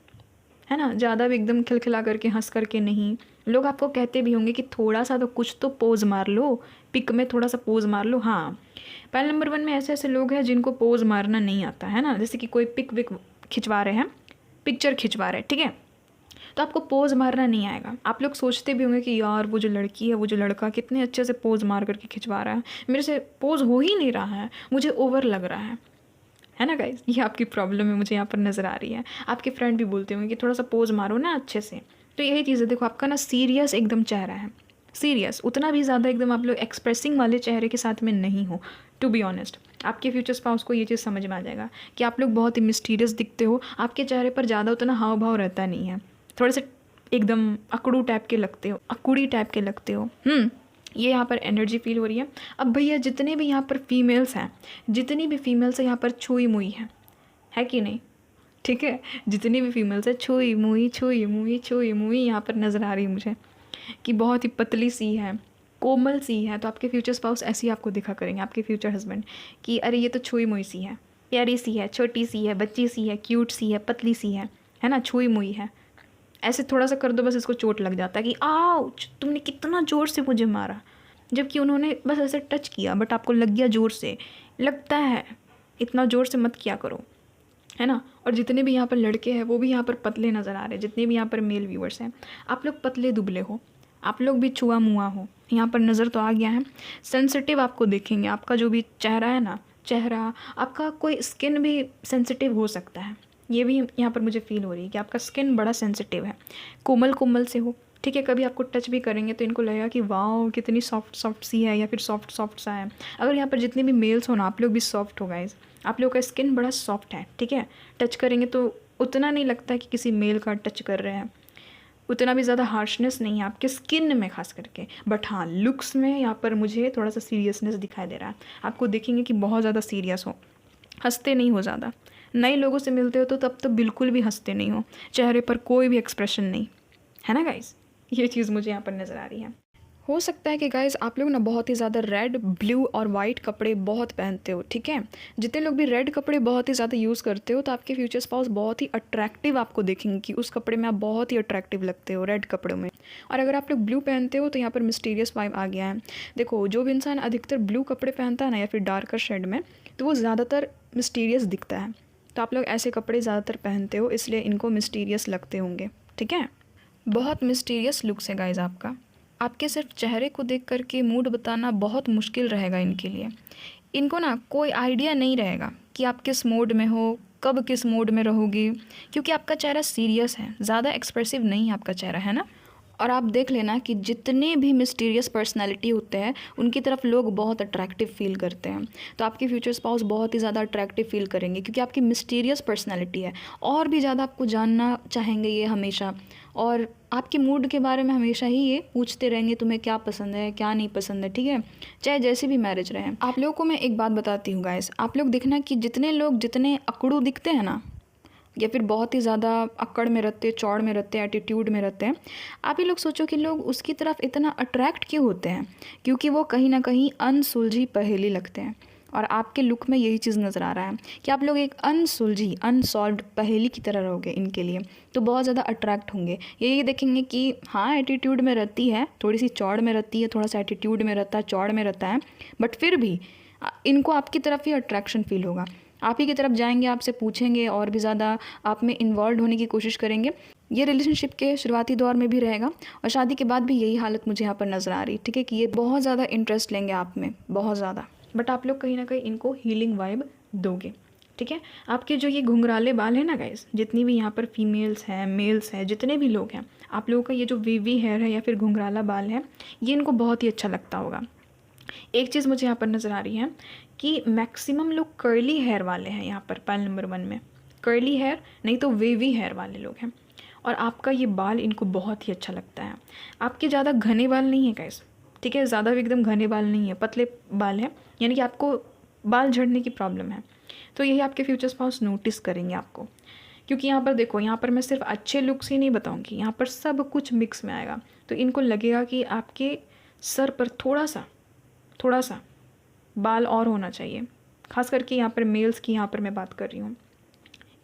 है ना, ज़्यादा भी एकदम खिलखिला करके हंस करके नहीं। लोग आपको कहते भी होंगे कि थोड़ा सा तो कुछ तो पोज मार लो, पिक में थोड़ा सा पोज मार लो। हाँ, पाइल नंबर 1 में ऐसे लोग हैं जिनको पोज मारना नहीं आता है ना। जैसे कि कोई पिक विक खिंचवा रहे हैं, पिक्चर खिंचवा रहे हैं, ठीक है, तो आपको पोज मारना नहीं आएगा। आप लोग सोचते भी होंगे कि यार वो जो लड़की है, वो जो लड़का कितने अच्छे से पोज मार करके खिंचवा रहा है, मेरे से पोज हो ही नहीं रहा है, मुझे ओवर लग रहा है ना गाइज। ये आपकी प्रॉब्लम है, मुझे यहाँ पर नज़र आ रही है। आपके फ्रेंड भी बोलते होंगे कि थोड़ा सा पोज मारो ना अच्छे से। तो यही चीज़ है, देखो आपका ना सीरियस एकदम चेहरा है, सीरियस, उतना भी ज़्यादा एकदम आप लोग एक्सप्रेसिंग वाले चेहरे के साथ में नहीं हो। टू बी ऑनेस्ट, आपके फ्यूचर स्पाउस को ये चीज़ समझ में आ जाएगा कि आप लोग बहुत ही मिस्टीरियस दिखते हो, आपके चेहरे पर ज़्यादा उतना हाव भाव रहता नहीं है, थोड़े से एकदम अकड़ू टाइप के लगते हो, अकुड़ी टाइप के लगते हो। ये यहाँ पर एनर्जी फील हो रही है। अब भैया जितने भी यहाँ पर फीमेल्स हैं, जितनी भी फीमेल्स हैं यहाँ पर छुई मुई है कि नहीं, ठीक है, जितनी भी फीमेल्स है छुई मुई यहाँ पर नज़र आ रही है मुझे कि बहुत ही पतली सी है, कोमल सी है। तो आपके फ्यूचर स्पाउस ऐसे ही आपको दिखा करेंगे, आपके फ्यूचर हस्बैंड, कि अरे ये तो छुई मुई सी है, प्यारी सी है, छोटी सी है, बच्ची सी है, क्यूट सी है, पतली सी है ना, छुई मुई है। ऐसे थोड़ा सा कर दो बस इसको चोट लग जाता है कि आउच, तुमने कितना ज़ोर से मुझे मारा, जबकि उन्होंने बस ऐसे टच किया बट आपको लग गया ज़ोर से। लगता है इतना ज़ोर से मत किया करो, है ना। और जितने भी यहाँ पर लड़के हैं वो भी यहाँ पर पतले नज़र आ रहे हैं, जितने भी यहाँ पर मेल व्यूअर्स हैं, आप लोग पतले दुबले हो, आप लोग भी छुआ मुआ हो, यहाँ पर नज़र तो आ गया है। सेंसिटिव आपको देखेंगे, आपका जो भी चेहरा है ना, चेहरा आपका, कोई स्किन भी सेंसिटिव हो सकता है, ये भी यहाँ पर मुझे फील हो रही है कि आपका स्किन बड़ा सेंसिटिव है, कोमल से हो, ठीक है। कभी आपको टच भी करेंगे तो इनको लगेगा कि वाओ कितनी सॉफ्ट सी है, या फिर सॉफ्ट सा है। अगर यहाँ पर जितने भी मेल्स हो ना, आप लोग भी सॉफ्ट हो गाइज, आप लोग का स्किन बड़ा सॉफ्ट है, ठीक है। टच करेंगे तो उतना नहीं लगता कि किसी मेल का टच कर रहे हैं, उतना भी ज़्यादा हार्शनेस नहीं है आपके स्किन में खास करके। बट हाँ, लुक्स में यहाँ पर मुझे थोड़ा सा सीरियसनेस दिखाई दे रहा है। आपको देखेंगे कि बहुत ज़्यादा सीरियस हो, हंसते नहीं हो ज़्यादा, नए लोगों से मिलते हो तो तब तो बिल्कुल भी हंसते नहीं हो, चेहरे पर कोई भी एक्सप्रेशन नहीं, है ना गाइज। ये चीज़ मुझे यहाँ पर नज़र आ रही है। हो सकता है कि गाइज़ आप लोग ना बहुत ही ज़्यादा रेड, ब्लू और वाइट कपड़े बहुत पहनते हो, ठीक है। जितने लोग भी रेड कपड़े बहुत ही ज़्यादा यूज़ करते हो तो आपके फ्यूचर स्पाउस बहुत ही अट्रैक्टिव आपको देखेंगे कि उस कपड़े में आप बहुत ही अट्रैक्टिव लगते हो रेड कपड़ों में। और अगर आप लोग ब्लू पहनते हो तो यहाँ पर मिस्टीरियस वाइब आ गया है। देखो, जो भी इंसान अधिकतर ब्लू कपड़े पहनता है ना, या फिर डार्कर शेड में, तो वो ज़्यादातर मिस्टीरियस दिखता है। तो आप लोग ऐसे कपड़े ज़्यादातर पहनते हो, इसलिए इनको मिस्टीरियस लगते होंगे, ठीक है। बहुत मिस्टीरियस लुक्स है गाइज आपका। आपके सिर्फ चेहरे को देख करके मूड बताना बहुत मुश्किल रहेगा इनके लिए। इनको ना कोई आइडिया नहीं रहेगा कि आप किस मोड में हो, कब किस मोड में रहोगे, क्योंकि आपका चेहरा सीरियस है, ज़्यादा एक्सप्रेसिव नहीं है आपका चेहरा, है ना। और आप देख लेना कि जितने भी मिस्टीरियस पर्सनैलिटी होते हैं उनकी तरफ लोग बहुत अट्रैक्टिव फील करते हैं। तो आपके फ्यूचर स्पाउस बहुत ही ज़्यादा अट्रैक्टिव फील करेंगे क्योंकि आपकी मिस्टीरियस पर्सनैलिटी है, और भी ज़्यादा आपको जानना चाहेंगे ये हमेशा, और आपके मूड के बारे में हमेशा ही ये पूछते रहेंगे तुम्हें क्या पसंद है क्या नहीं पसंद है, ठीक है, चाहे जैसी भी मैरिज रहे। आप लोगों को मैं एक बात बताती हूँ गाइस, आप लोग देखना कि जितने लोग जितने अकड़ू दिखते हैं ना, या फिर बहुत ही ज़्यादा अक्कड़ में रहते, चौड़ में रहते, एटीट्यूड में रहते हैं, आप ही लोग सोचो कि लोग उसकी तरफ इतना अट्रैक्ट क्यों होते हैं, क्योंकि वो कहीं ना कहीं अनसुलझी पहेली लगते हैं। और आपके लुक में यही चीज़ नज़र आ रहा है कि आप लोग एक अनसुलझी अनसॉल्व्ड पहेली की तरह रहोगे इनके लिए, तो बहुत ज़्यादा अट्रैक्ट होंगे। यही देखेंगे कि हाँ एटीट्यूड में रहती है, थोड़ी सी चौड़ में रहती है, थोड़ा सा एटीट्यूड में रहता है, चौड़ में रहता है, बट फिर भी इनको आपकी तरफ ही अट्रैक्शन फील होगा, आप ही की तरफ जाएंगे, आपसे पूछेंगे, और भी ज़्यादा आप में इन्वॉल्व होने की कोशिश करेंगे। ये रिलेशनशिप के शुरुआती दौर में भी रहेगा और शादी के बाद भी यही हालत मुझे यहाँ पर नज़र आ रही है, ठीक है, कि ये बहुत ज़्यादा इंटरेस्ट लेंगे आप में, बहुत ज़्यादा। बट आप लोग कहीं ना कहीं इनको हीलिंग वाइब दोगे, ठीक है। आपके जो ये घुंघराले बाल है ना गाइस, जितनी भी यहाँ पर फीमेल्स हैं मेल्स हैं, जितने भी लोग हैं, आप लोगों का ये जो वीवी हेयर है या फिर घुंघराला बाल है, ये इनको बहुत ही अच्छा लगता होगा। एक चीज़ मुझे यहाँ पर नज़र आ रही है कि मैक्सिमम लोग कर्ली हेयर वाले हैं यहाँ पर पाइल नंबर 1 में, कर्ली हेयर नहीं तो वेवी हेयर वाले लोग हैं, और आपका ये बाल इनको बहुत ही अच्छा लगता है। आपके ज़्यादा घने बाल नहीं है गाइस, ठीक है, ज़्यादा भी एकदम घने बाल नहीं है, पतले बाल हैं, यानी कि आपको बाल झड़ने की प्रॉब्लम है, तो यही आपके फ्यूचर स्पाउस नोटिस करेंगे आपको। क्योंकि यहाँ पर देखो, यहाँ पर मैं सिर्फ अच्छे लुक्स ही नहीं बताऊँगी, यहाँ पर सब कुछ मिक्स में आएगा, तो इनको लगेगा कि आपके सर पर थोड़ा सा बाल और होना चाहिए, खास करके यहाँ पर मेल्स की यहाँ पर मैं बात कर रही हूँ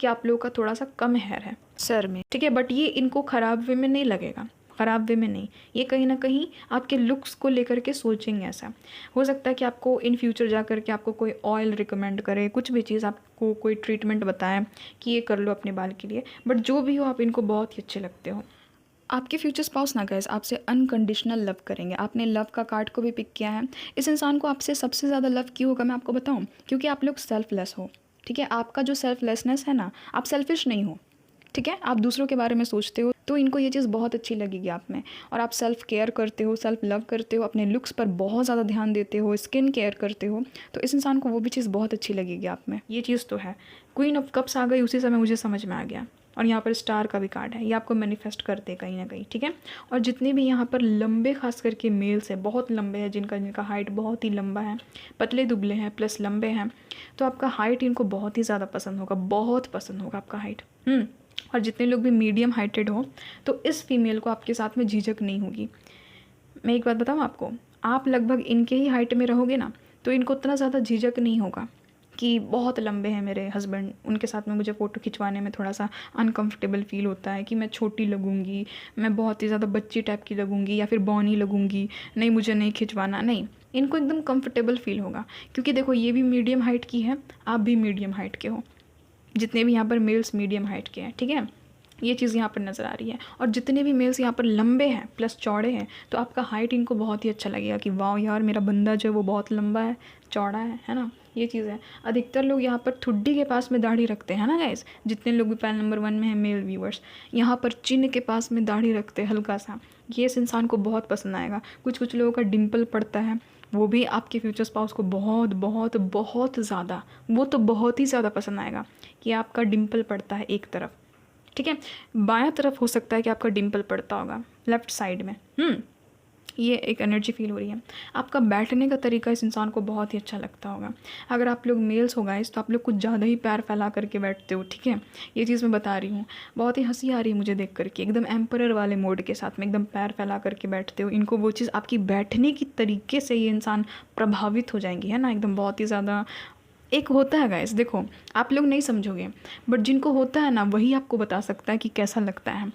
कि आप लोगों का थोड़ा सा कम हेयर है सर में, ठीक है, बट ये इनको ख़राब वे में नहीं लगेगा, ख़राब वे में नहीं, ये कहीं ना कहीं आपके लुक्स को लेकर के सोचेंगे। ऐसा हो सकता है कि आपको इन फ्यूचर जा कर के आपको कोई ऑयल रिकमेंड करे, कुछ भी चीज़ आपको कोई ट्रीटमेंट बताएं कि ये कर लो अपने बाल के लिए, बट जो भी हो आप इनको बहुत ही अच्छे लगते हो। आपके फ्यूचर स्पाउस ना गाइस आपसे अनकंडीशनल लव करेंगे। आपने लव का कार्ड को भी पिक किया है। इस इंसान को आपसे सबसे ज़्यादा लव क्यों होगा मैं आपको बताऊं, क्योंकि आप लोग सेल्फलेस हो, ठीक है। आपका जो सेल्फलेसनेस है ना, आप सेल्फिश नहीं हो, ठीक है, आप दूसरों के बारे में सोचते हो, तो इनको ये चीज़ बहुत अच्छी लगेगी आप में। और आप सेल्फ केयर करते हो, सेल्फ लव करते हो, अपने लुक्स पर बहुत ज़्यादा ध्यान देते हो, स्किन केयर करते हो, तो इस इंसान को वो भी चीज़ बहुत अच्छी लगेगी आप में। ये चीज़ तो है। क्वीन ऑफ कप्स आ गई उसी समय मुझे समझ में आ गया, और यहाँ पर स्टार का भी कार्ड है, ये आपको मैनिफेस्ट करते कहीं ना कहीं, ठीक है। और जितने भी यहाँ पर लंबे खास करके मेल्स हैं, बहुत लंबे हैं, जिनका हाइट बहुत ही लंबा है, पतले दुबले हैं प्लस लंबे हैं, तो आपका हाइट इनको बहुत ही ज़्यादा पसंद होगा, बहुत पसंद होगा आपका हाइट। और जितने लोग भी मीडियम हाइटेड हो, तो इस फीमेल को आपके साथ में झिझक नहीं होगी। मैं एक बात बताऊँ आपको, आप लगभग इनके ही हाइट में रहोगे ना, तो इनको उतना ज़्यादा झिझक नहीं होगा कि बहुत लंबे हैं मेरे हस्बैंड, उनके साथ में मुझे फ़ोटो खिंचवाने में थोड़ा सा अनकंफर्टेबल फील होता है कि मैं छोटी लगूंगी, मैं बहुत ही ज़्यादा बच्ची टाइप की लगूंगी, या फिर बॉनी लगूंगी, नहीं मुझे नहीं खिंचवाना, नहीं, इनको एकदम कंफर्टेबल फील होगा। क्योंकि देखो ये भी मीडियम हाइट की है, आप भी मीडियम हाइट के हो, जितने भी यहाँ पर मेल्स मीडियम हाइट के हैं, ठीक है, ये चीज़ यहाँ पर नज़र आ रही है। और जितने भी मेल्स यहाँ पर लंबे हैं प्लस चौड़े हैं, तो आपका हाइट इनको बहुत ही अच्छा लगेगा कि वाह यार मेरा बंदा जो है वो बहुत लंबा है, चौड़ा है ना, ये चीज़ है। अधिकतर लोग यहाँ पर ठुड्डी के पास में दाढ़ी रखते हैं ना गाइस, जितने लोग भी पैन नंबर 1 में हैं मेल व्यूअर्स, यहाँ पर चिन्ह के पास में दाढ़ी रखते हैं हल्का सा, ये इस इंसान को बहुत पसंद आएगा। कुछ लोगों का डिम्पल पड़ता है, वो भी आपके फ्यूचर स्पाउस को बहुत बहुत बहुत ज़्यादा, वो तो बहुत ही ज़्यादा पसंद आएगा कि आपका डिम्पल पड़ता है एक तरफ, ठीक है, बायां तरफ हो सकता है कि आपका डिम्पल पड़ता होगा, लेफ़्ट साइड में। ये एक एनर्जी फील हो रही है। आपका बैठने का तरीका इस इंसान को बहुत ही अच्छा लगता होगा। अगर आप लोग मेल्स हो गाइस, तो आप लोग कुछ ज़्यादा ही पैर फैला करके बैठते हो, ठीक है, ये चीज़ मैं बता रही हूँ। बहुत ही हंसी आ रही है मुझे देख करके, एकदम एम्परर वाले मोड के साथ में एकदम पैर फैला करके बैठते हो। इनको वो चीज़ आपकी बैठने की तरीके से ये इंसान प्रभावित हो जाएंगी, है ना, एकदम बहुत ही ज़्यादा। एक होता है गाइस, देखो आप लोग नहीं समझोगे, बट जिनको होता है ना वही आपको बता सकता है कि कैसा लगता है।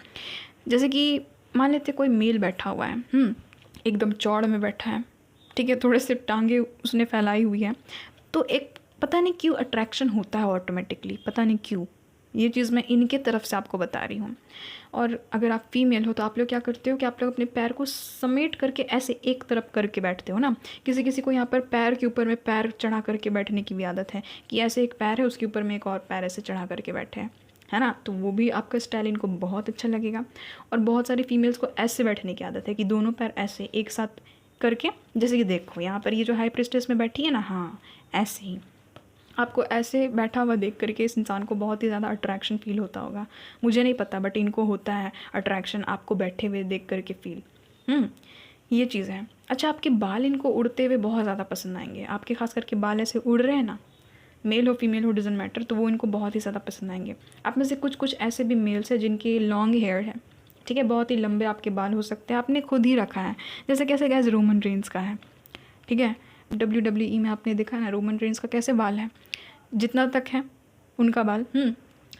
जैसे कि मान लेते कोई मेल बैठा हुआ है, एकदम चौड़ में बैठा है, ठीक है, थोड़े से टांगे उसने फैलाई हुई है, तो एक पता नहीं क्यों अट्रैक्शन होता है ऑटोमेटिकली, पता नहीं क्यों, ये चीज़ मैं इनके तरफ से आपको बता रही हूँ। और अगर आप फीमेल हो तो आप लोग क्या करते हो कि आप लोग अपने पैर को समेट करके ऐसे एक तरफ करके बैठते हो ना। किसी को यहाँ पर पैर के ऊपर में पैर चढ़ा करके बैठने की भी आदत है कि ऐसे एक पैर है उसके ऊपर में एक और पैर ऐसे चढ़ा करके बैठे हैं, है ना, तो वो भी आपका स्टाइल इनको बहुत अच्छा लगेगा। और बहुत सारी फीमेल्स को ऐसे बैठने की आदत है कि दोनों पैर ऐसे एक साथ करके, जैसे कि देखो यहाँ पर ये जो हाई प्रिस्टेस में बैठी है ना, हाँ ऐसे ही आपको ऐसे बैठा हुआ देख करके इस इंसान को बहुत ही ज़्यादा अट्रैक्शन फील होता होगा। मुझे नहीं पता बट इनको होता है अट्रैक्शन आपको बैठे हुए देख करके फील। ये चीज़ है। अच्छा, आपके बाल इनको उड़ते हुए बहुत ज़्यादा पसंद आएंगे। आपके खास करके बाल ऐसे उड़ रहे हैं ना, मेल हो फीमेल हो डजंट मैटर, तो वो इनको बहुत ही ज़्यादा पसंद आएंगे। आप में से कुछ कुछ ऐसे भी मेल्स हैं जिनके लॉन्ग हेयर है, ठीक है, बहुत ही लंबे आपके बाल हो सकते हैं, आपने खुद ही रखा है। जैसे कैसे गैस रोमन रेंस का है, ठीक है, WWE में आपने देखा ना रोमन रेंस का कैसे बाल है, जितना तक है उनका बाल।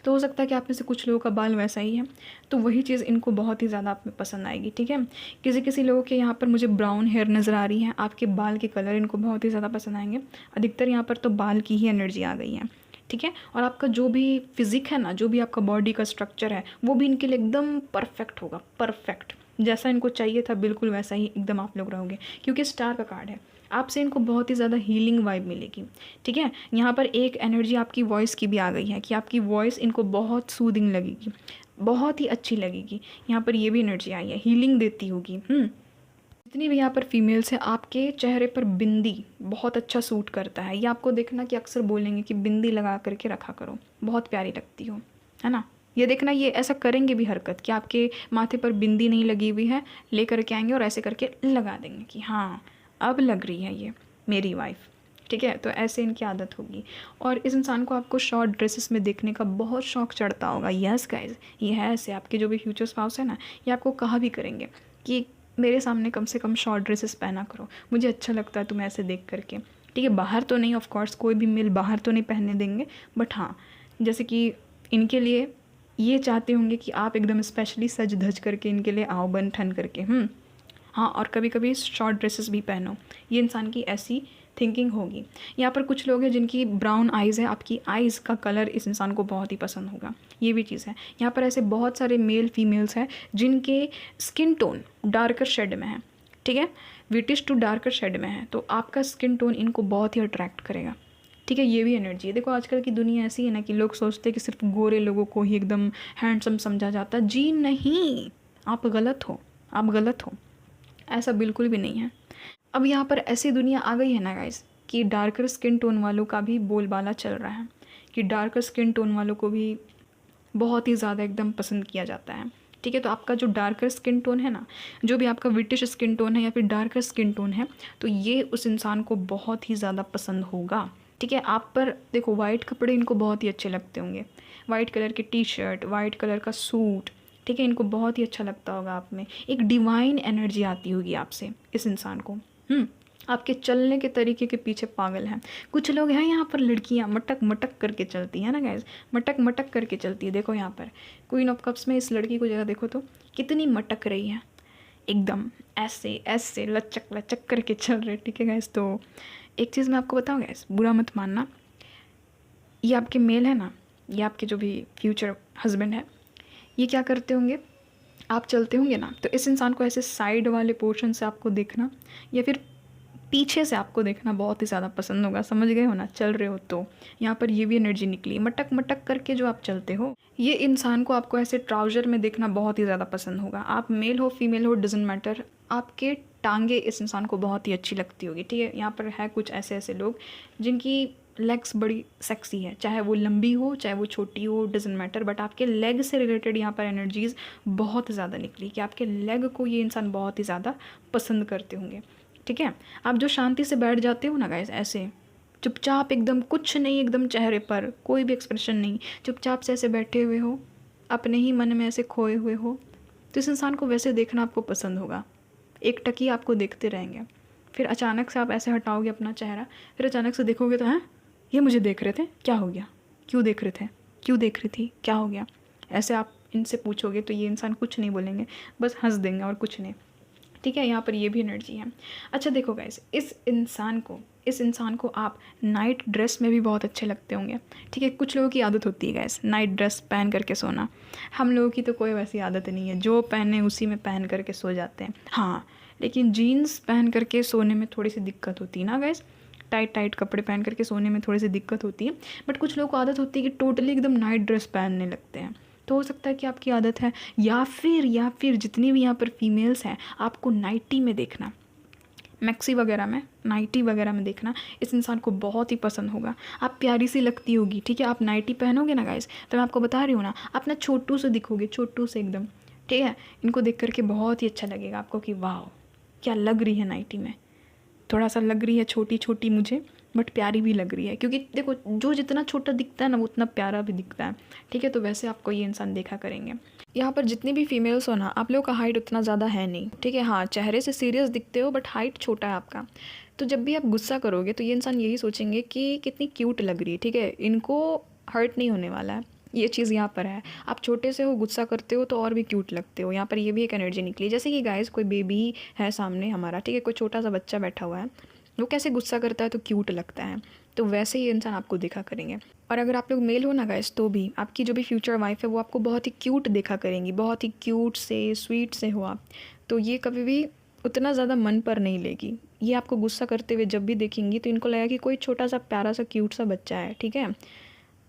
तो हो सकता है कि आप में से कुछ लोगों का बाल वैसा ही है, तो वही चीज़ इनको बहुत ही ज़्यादा आप में पसंद आएगी, ठीक है। किसी किसी लोगों के यहाँ पर मुझे ब्राउन हेयर नज़र आ रही है, आपके बाल के कलर इनको बहुत ही ज़्यादा पसंद आएंगे। अधिकतर यहाँ पर तो बाल की ही एनर्जी आ गई है, ठीक है। और आपका जो भी फिज़िक है ना, जो भी आपका बॉडी का स्ट्रक्चर है, वो भी इनके लिए एकदम परफेक्ट होगा, परफेक्ट जैसा इनको चाहिए था बिल्कुल वैसा ही एकदम आप लोग रहोगे, क्योंकि स्टार का कार्ड है। आपसे इनको बहुत ही ज़्यादा हीलिंग वाइब मिलेगी, ठीक है। यहाँ पर एक एनर्जी आपकी वॉइस की भी आ गई है कि आपकी वॉइस इनको बहुत सूदिंग लगेगी, बहुत ही अच्छी लगेगी। यहाँ पर ये भी एनर्जी आई है, हीलिंग देती होगी। जितनी भी यहाँ पर फीमेल्स हैं, आपके चेहरे पर बिंदी बहुत अच्छा सूट करता है। ये आपको देखना कि अक्सर बोलेंगे कि बिंदी लगा करके रखा करो, बहुत प्यारी लगती हो, है ना। ये देखना, ये ऐसा करेंगे भी हरकत कि आपके माथे पर बिंदी नहीं लगी हुई है, ले करके आएंगे और ऐसे करके लगा देंगे कि हाँ अब लग रही है ये मेरी वाइफ, ठीक है। तो ऐसे इनकी आदत होगी। और इस इंसान को आपको शॉर्ट ड्रेसेस में देखने का बहुत शौक चढ़ता होगा। यस गाइज, ये है ऐसे। आपके जो भी फ्यूचर स्पाउस है ना, ये आपको कहा भी करेंगे कि मेरे सामने कम से कम शॉर्ट ड्रेसेस पहना करो, मुझे अच्छा लगता है तुम्हें ऐसे देख करके, ठीक है। बाहर तो नहीं, ऑफ कोर्स कोई भी मेल बाहर तो नहीं पहनने देंगे, बट हाँ जैसे कि इनके लिए ये चाहते होंगे कि आप एकदम स्पेशली सज धज करके इनके लिए आओ, बन ठन करके। हाँ, और कभी कभी शॉर्ट ड्रेसेस भी पहनो, ये इंसान की ऐसी थिंकिंग होगी। यहाँ पर कुछ लोग हैं जिनकी ब्राउन आइज़ है, आपकी आइज़ का कलर इस इंसान को बहुत ही पसंद होगा, ये भी चीज़ है। यहाँ पर ऐसे बहुत सारे मेल फीमेल्स हैं जिनके स्किन टोन डार्कर शेड में है, ठीक है, विटिश टू डार्कर शेड में है, तो आपका स्किन टोन इनको बहुत ही अट्रैक्ट करेगा, ठीक है। ये भी एनर्जी है। देखो आजकल की दुनिया ऐसी है ना कि लोग सोचते हैं कि सिर्फ गोरे लोगों को ही एकदम हैंडसम समझा जाता है। जी नहीं, आप गलत हो, आप गलत हो, ऐसा बिल्कुल भी नहीं है। अब यहाँ पर ऐसी दुनिया आ गई है ना गाइस कि डार्कर स्किन टोन वालों का भी बोलबाला चल रहा है, कि डार्कर स्किन टोन वालों को भी बहुत ही ज़्यादा एकदम पसंद किया जाता है, ठीक है। तो आपका जो डार्कर स्किन टोन है ना, जो भी आपका विटिश स्किन टोन है या फिर डार्कर स्किन टोन है, तो ये उस इंसान को बहुत ही ज़्यादा पसंद होगा, ठीक है। आप पर देखो वाइट कपड़े इनको बहुत ही अच्छे लगते होंगे, वाइट कलर की टी शर्ट, वाइट कलर का सूट, ठीक है, इनको बहुत ही अच्छा लगता होगा। आप में एक डिवाइन एनर्जी आती होगी आपसे इस इंसान को। आपके चलने के तरीके के पीछे पागल हैं। कुछ लोग हैं यहाँ पर, लड़कियाँ मटक मटक करके चलती हैं ना गाइस, मटक मटक करके चलती है। देखो यहाँ पर क्वीन ऑफ कप्स में इस लड़की को जरा देखो तो कितनी मटक रही है, एकदम ऐसे ऐसे लचक लचक करके चल रहे, ठीक है गाइस। तो एक चीज़ मैं आपको बताऊँ गाइस, बुरा मत मानना, ये आपके मेल है ना, ये आपके जो भी फ्यूचर हस्बैंड है, ये क्या करते होंगे, आप चलते होंगे ना तो इस इंसान को ऐसे साइड वाले पोर्शन से आपको देखना या फिर पीछे से आपको देखना बहुत ही ज़्यादा पसंद होगा। समझ गए हो ना, चल रहे हो तो। यहाँ पर ये भी एनर्जी निकली, मटक मटक करके जो आप चलते हो, ये इंसान को आपको ऐसे ट्राउज़र में देखना बहुत ही ज़्यादा पसंद होगा। आप मेल हो फीमेल हो डजंट मैटर, आपके टांगे इस इंसान को बहुत ही अच्छी लगती होगी, ठीक है। यहाँ पर है कुछ ऐसे ऐसे लोग जिनकी लेग्स बड़ी सेक्सी है, चाहे वो लंबी हो चाहे वो छोटी हो, डजंट मैटर, बट आपके लेग से रिलेटेड यहाँ पर एनर्जीज़ बहुत ज़्यादा निकली कि आपके लेग को ये इंसान बहुत ही ज़्यादा पसंद करते होंगे, ठीक है। आप जो शांति से बैठ जाते हो ना गाइस, ऐसे चुपचाप एकदम, कुछ नहीं, एकदम चेहरे पर कोई भी एक्सप्रेशन नहीं, चुपचाप से ऐसे बैठे हुए हो, अपने ही मन में ऐसे खोए हुए हो, तो इस इंसान को वैसे देखना आपको पसंद होगा। एक टकी आपको देखते रहेंगे, फिर अचानक से आप ऐसे हटाओगे अपना चेहरा, फिर अचानक से देखोगे तो हैं ये मुझे देख रहे थे, क्या हो गया, क्यों देख रहे थे, क्यों देख रही थी, क्या हो गया, ऐसे आप इनसे पूछोगे तो ये इंसान कुछ नहीं बोलेंगे, बस हंस देंगे और कुछ नहीं, ठीक है। यहाँ पर ये भी एनर्जी है। अच्छा देखो गाइस, इस इंसान को आप नाइट ड्रेस में भी बहुत अच्छे लगते होंगे, ठीक है। कुछ लोगों की आदत होती है गाइस नाइट ड्रेस पहन करके सोना, हम लोगों की तो कोई वैसी आदत नहीं है, जो पहने उसी में पहन करके सो जाते हैं। हाँ, लेकिन जीन्स पहन करके सोने में थोड़ी सी दिक्कत होती है ना गाइस, टाइट टाइट कपड़े पहन करके सोने में थोड़ी सी दिक्कत होती है, बट कुछ लोगों को आदत होती है कि टोटली एकदम नाइट ड्रेस पहनने लगते हैं। तो हो सकता है कि आपकी आदत है, या फिर जितनी भी यहाँ पर फीमेल्स हैं आपको नाइटी में देखना, मैक्सी वगैरह में, नाइटी वगैरह में देखना, इस इंसान को बहुत ही पसंद होगा। आप प्यारी सी लगती होगी, ठीक है, आप नाइटी पहनोगे ना गाइस, तो मैं आपको बता रही हूँ ना, आप ना छोटू से दिखोगे, छोटू से एकदम, ठीक है। इनको देख करके बहुत ही अच्छा लगेगा आपको कि वाह क्या लग रही है नाइटी में, थोड़ा सा लग रही है छोटी छोटी मुझे, बट प्यारी भी लग रही है, क्योंकि देखो जो जितना छोटा दिखता है ना वो उतना प्यारा भी दिखता है, ठीक है। तो वैसे आपको ये इंसान देखा करेंगे। यहाँ पर जितनी भी फीमेल्स हो ना, आप लोगों का हाइट उतना ज़्यादा है नहीं, ठीक है। हाँ, चेहरे से सीरियस दिखते हो बट हाइट छोटा है आपका। तो जब भी आप गुस्सा करोगे तो ये इंसान यही सोचेंगे कि कितनी क्यूट लग रही है, ठीक है, इनको हर्ट नहीं होने वाला है। ये चीज़ यहाँ पर है। आप छोटे से हो, गुस्सा करते हो तो और भी क्यूट लगते हो। यहाँ पर ये भी एक एनर्जी निकली, जैसे कि गाइस कोई बेबी है सामने हमारा, ठीक है, कोई छोटा सा बच्चा बैठा हुआ है, वो कैसे गुस्सा करता है तो क्यूट लगता है, तो वैसे ही इंसान आपको देखा करेंगे। और अगर आप लोग मेल हो ना गाइस, तो भी आपकी जो भी फ्यूचर वाइफ है वो आपको बहुत ही क्यूट देखा करेंगी, बहुत ही क्यूट से स्वीट से हो आप, तो ये कभी भी उतना ज़्यादा मन पर नहीं लेगी। ये आपको गुस्सा करते हुए जब भी देखेंगी तो इनको लगेगा कि कोई छोटा सा प्यारा सा क्यूट सा बच्चा है, ठीक है,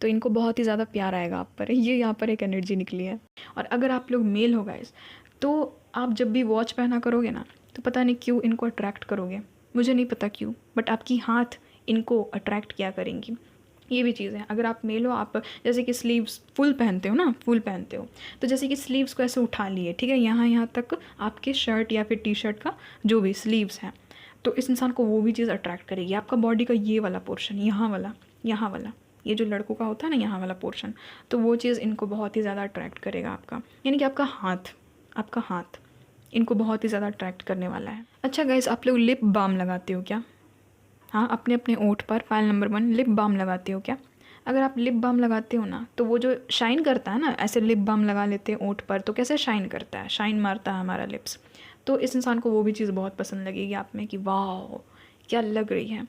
तो इनको बहुत ही ज़्यादा प्यार आएगा आप पर। ये यहाँ पर एक एनर्जी निकली है। और अगर आप लोग मेल हो गाइस, तो आप जब भी वॉच पहना करोगे ना, तो पता नहीं क्यों इनको अट्रैक्ट करोगे, मुझे नहीं पता क्यों, बट आपकी हाथ इनको अट्रैक्ट किया करेंगी। ये भी चीज़ है। अगर आप मेल हो, आप जैसे कि स्लीव्स फुल पहनते हो ना, फुल पहनते हो, तो जैसे कि स्लीव्स को ऐसे उठा लिए, ठीक है, यहाँ तक आपके शर्ट या फिर टी शर्ट का जो भी स्लीव्स हैं, तो इस इंसान को वो भी चीज़ अट्रैक्ट करेगी। आपका बॉडी का ये वाला पोर्शन, यहाँ वाला, ये जो लड़कों का होता है ना, यहाँ वाला पोर्शन, तो वो चीज़ इनको बहुत ही ज़्यादा अट्रैक्ट करेगा आपका, यानी कि आपका हाथ इनको बहुत ही ज़्यादा अट्रैक्ट करने वाला है। अच्छा गाइस, आप लोग लिप बाम लगाते हो क्या? हाँ, अपने अपने ओठ पर, फाइल नंबर 1, लिप बाम लगाते हो क्या? अगर आप लिप बाम लगाते हो ना, तो वो जो शाइन करता है ना, ऐसे लिप बाम लगा लेते हैं ओठ पर, तो कैसे शाइन करता है, शाइन मारता है हमारा लिप्स, तो इस इंसान को वो भी चीज़ बहुत पसंद लगेगी आप में कि वाह क्या लग रही है।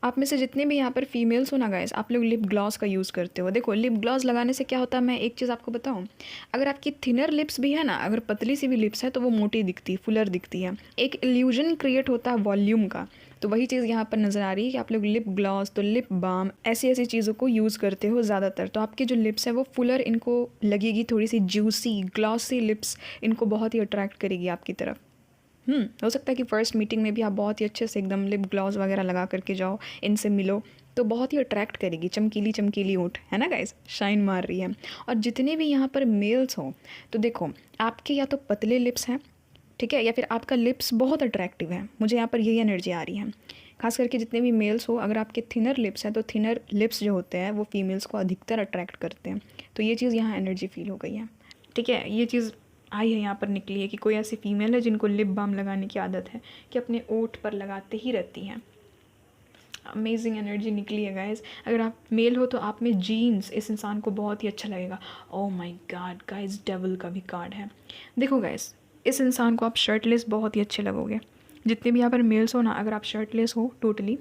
आप में से जितने भी यहाँ पर फीमेल्स हो ना गाइस, आप लोग लिप ग्लॉस का यूज़ करते हो। देखो लिप ग्लॉस लगाने से क्या होता है, मैं एक चीज़ आपको बताऊँ, अगर आपकी थिनर लिप्स भी है ना, अगर पतली सी भी लिप्स है तो वो मोटी दिखती है, फुलर दिखती है, एक इल्यूजन क्रिएट होता है वॉल्यूम का। तो वही चीज़ यहाँ पर नज़र आ रही है कि आप लोग लिप ग्लॉस, तो लिप बाम, ऐसी ऐसी चीज़ों को यूज़ करते हो ज़्यादातर, तो आपकी जो लिप्स है वो फुलर इनको लगेगी, थोड़ी सी जूसी ग्लॉसी लिप्स इनको बहुत ही अट्रैक्ट करेगी आपकी तरफ। हो सकता है कि फ़र्स्ट मीटिंग में भी आप बहुत ही अच्छे से एकदम लिप ग्लॉस वगैरह लगा करके जाओ, इनसे मिलो, तो बहुत ही अट्रैक्ट करेगी। चमकीली चमकीली ओठ है ना गाइस, शाइन मार रही है। और जितने भी यहाँ पर मेल्स हों, तो देखो आपके या तो पतले लिप्स हैं, ठीक है, या फिर आपका लिप्स बहुत अट्रैक्टिव है, मुझे यहाँ पर यही एनर्जी आ रही है। खास करके जितने भी मेल्स हो, अगर आपके थिनर लिप्स हैं तो थिनर लिप्स जो होते हैं वो फीमेल्स को अधिकतर अट्रैक्ट करते हैं, तो ये चीज़ यहाँ एनर्जी फील हो गई है, ठीक है। ये चीज़ आई है यहाँ पर निकली है कि कोई ऐसी फीमेल है जिनको लिप बाम लगाने की आदत है, कि अपने ओठ पर लगाते ही रहती हैं। अमेजिंग एनर्जी निकली है गाइस। अगर आप मेल हो तो आप में जीन्स इस इंसान को बहुत ही अच्छा लगेगा। Oh my God guys, devil का भी कार्ड है। देखो गाइस, इस इंसान को आप शर्टलेस बहुत ही अच्छे लगोगे। जितने भी यहाँ पर मेल्स हो ना, अगर आप शर्टलेस हो टोटली,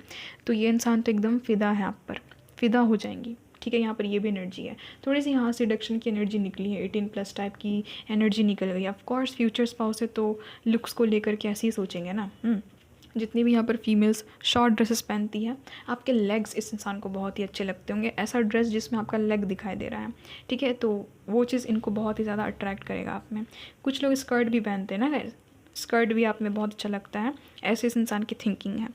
तो ये इंसान तो एकदम फ़िदा है आप पर, फ़िदा हो जाएंगी, ठीक है। यहाँ पर ये भी एनर्जी है, थोड़ी सी यहाँ सिडक्शन की एनर्जी निकली है, 18+ टाइप की एनर्जी निकल गई। ऑफ कोर्स फ्यूचर स्पाउस है तो लुक्स को लेकर के ऐसे ही सोचेंगे ना। जितनी भी यहाँ पर फीमेल्स शॉर्ट ड्रेसेस पहनती है, आपके लेग्स इस इंसान को बहुत ही अच्छे लगते होंगे। ऐसा ड्रेस जिसमें आपका लेग दिखाई दे रहा है, ठीक है, तो वो चीज़ इनको बहुत ही ज़्यादा अट्रैक्ट करेगा आप में। कुछ लोग स्कर्ट भी पहनते हैं ना गाइस, स्कर्ट भी आप में बहुत अच्छा लगता है, ऐसे इस इंसान की थिंकिंग है।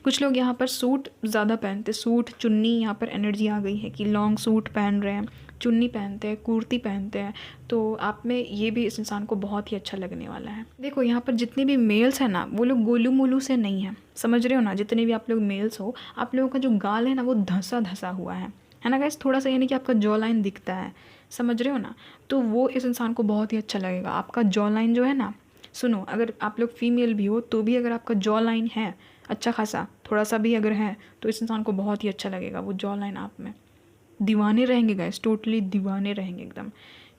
कुछ लोग यहाँ पर सूट ज़्यादा पहनते, सूट चुन्नी, यहाँ पर एनर्जी आ गई है कि लॉन्ग सूट पहन रहे हैं, चुन्नी पहनते हैं, कुर्ती पहनते हैं, तो आप में ये भी इस इंसान को बहुत ही अच्छा लगने वाला है। देखो यहाँ पर जितने भी मेल्स हैं ना, वो लोग गोलू मोलू से नहीं हैं, समझ रहे हो ना। जितने भी आप लोग मेल्स हो, आप लोगों का जो गाल है ना वो धंसा धंसा हुआ है ना गाइस, थोड़ा सा, यानी कि आपका जॉ लाइन दिखता है, समझ रहे हो ना, तो वो इस इंसान को बहुत ही अच्छा लगेगा। आपका जॉ लाइन जो है ना, सुनो, अगर आप लोग फीमेल भी हो तो भी अगर आपका जॉ लाइन है अच्छा खासा, थोड़ा सा भी अगर है, तो इस इंसान को बहुत ही अच्छा लगेगा वो जॉ लाइन। आप में दीवाने रहेंगे गाइस, टोटली दीवाने रहेंगे एकदम,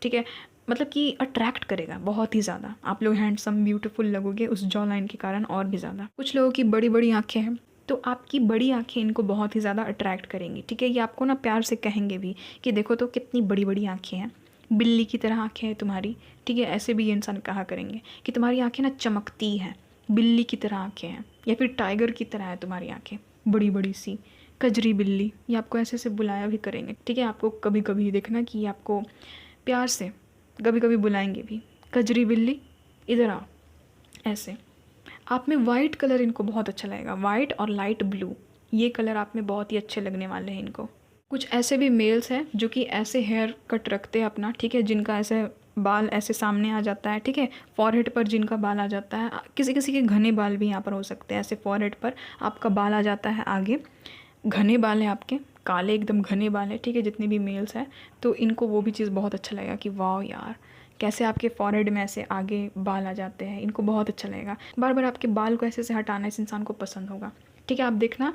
ठीक है, मतलब कि अट्रैक्ट करेगा बहुत ही ज़्यादा। आप लोग हैंडसम ब्यूटीफुल लगोगे उस जॉ लाइन के कारण और भी ज़्यादा। कुछ लोगों की बड़ी बड़ी आँखें हैं, तो आपकी बड़ी आँखें इनको बहुत ही ज़्यादा अट्रैक्ट करेंगी, ठीक है। ये आपको ना प्यार से कहेंगे भी कि देखो तो कितनी बड़ी बड़ी आँखें हैं, बिल्ली की तरह आँखें हैं तुम्हारी, ठीक है, ऐसे भी ये इंसान कहा करेंगे कि तुम्हारी आँखें ना चमकती हैं, बिल्ली की तरह आँखें हैं, या फिर टाइगर की तरह है तुम्हारी आँखें, बड़ी बड़ी सी कजरी बिल्ली, ये आपको ऐसे ऐसे बुलाया भी करेंगे, ठीक है। आपको कभी कभी देखना कि आपको प्यार से कभी कभी बुलाएंगे भी, कजरी बिल्ली इधर आ, ऐसे। आप में वाइट कलर इनको बहुत अच्छा लगेगा, वाइट और लाइट ब्लू, ये कलर आप में बहुत ही अच्छे लगने वाले हैं इनको। कुछ ऐसे भी मेल्स हैं जो कि ऐसे हेयर कट रखते हैं अपना, ठीक है, जिनका ऐसे बाल ऐसे सामने आ जाता है, ठीक है, फॉरहेड पर जिनका बाल आ जाता है, किसी किसी के घने बाल भी यहाँ पर हो सकते हैं, ऐसे फॉरहेड पर आपका बाल आ जाता है आगे, घने बाल हैं आपके, काले एकदम घने बाल है, ठीक है, जितने भी मेल्स हैं, तो इनको वो भी चीज़ बहुत अच्छा लगेगा कि वाह यार कैसे आपके फॉरहेड में ऐसे आगे बाल आ जाते हैं, इनको बहुत अच्छा लगेगा। बार बार आपके बाल को ऐसे से हटाना इस इंसान को पसंद होगा, ठीक है। आप देखना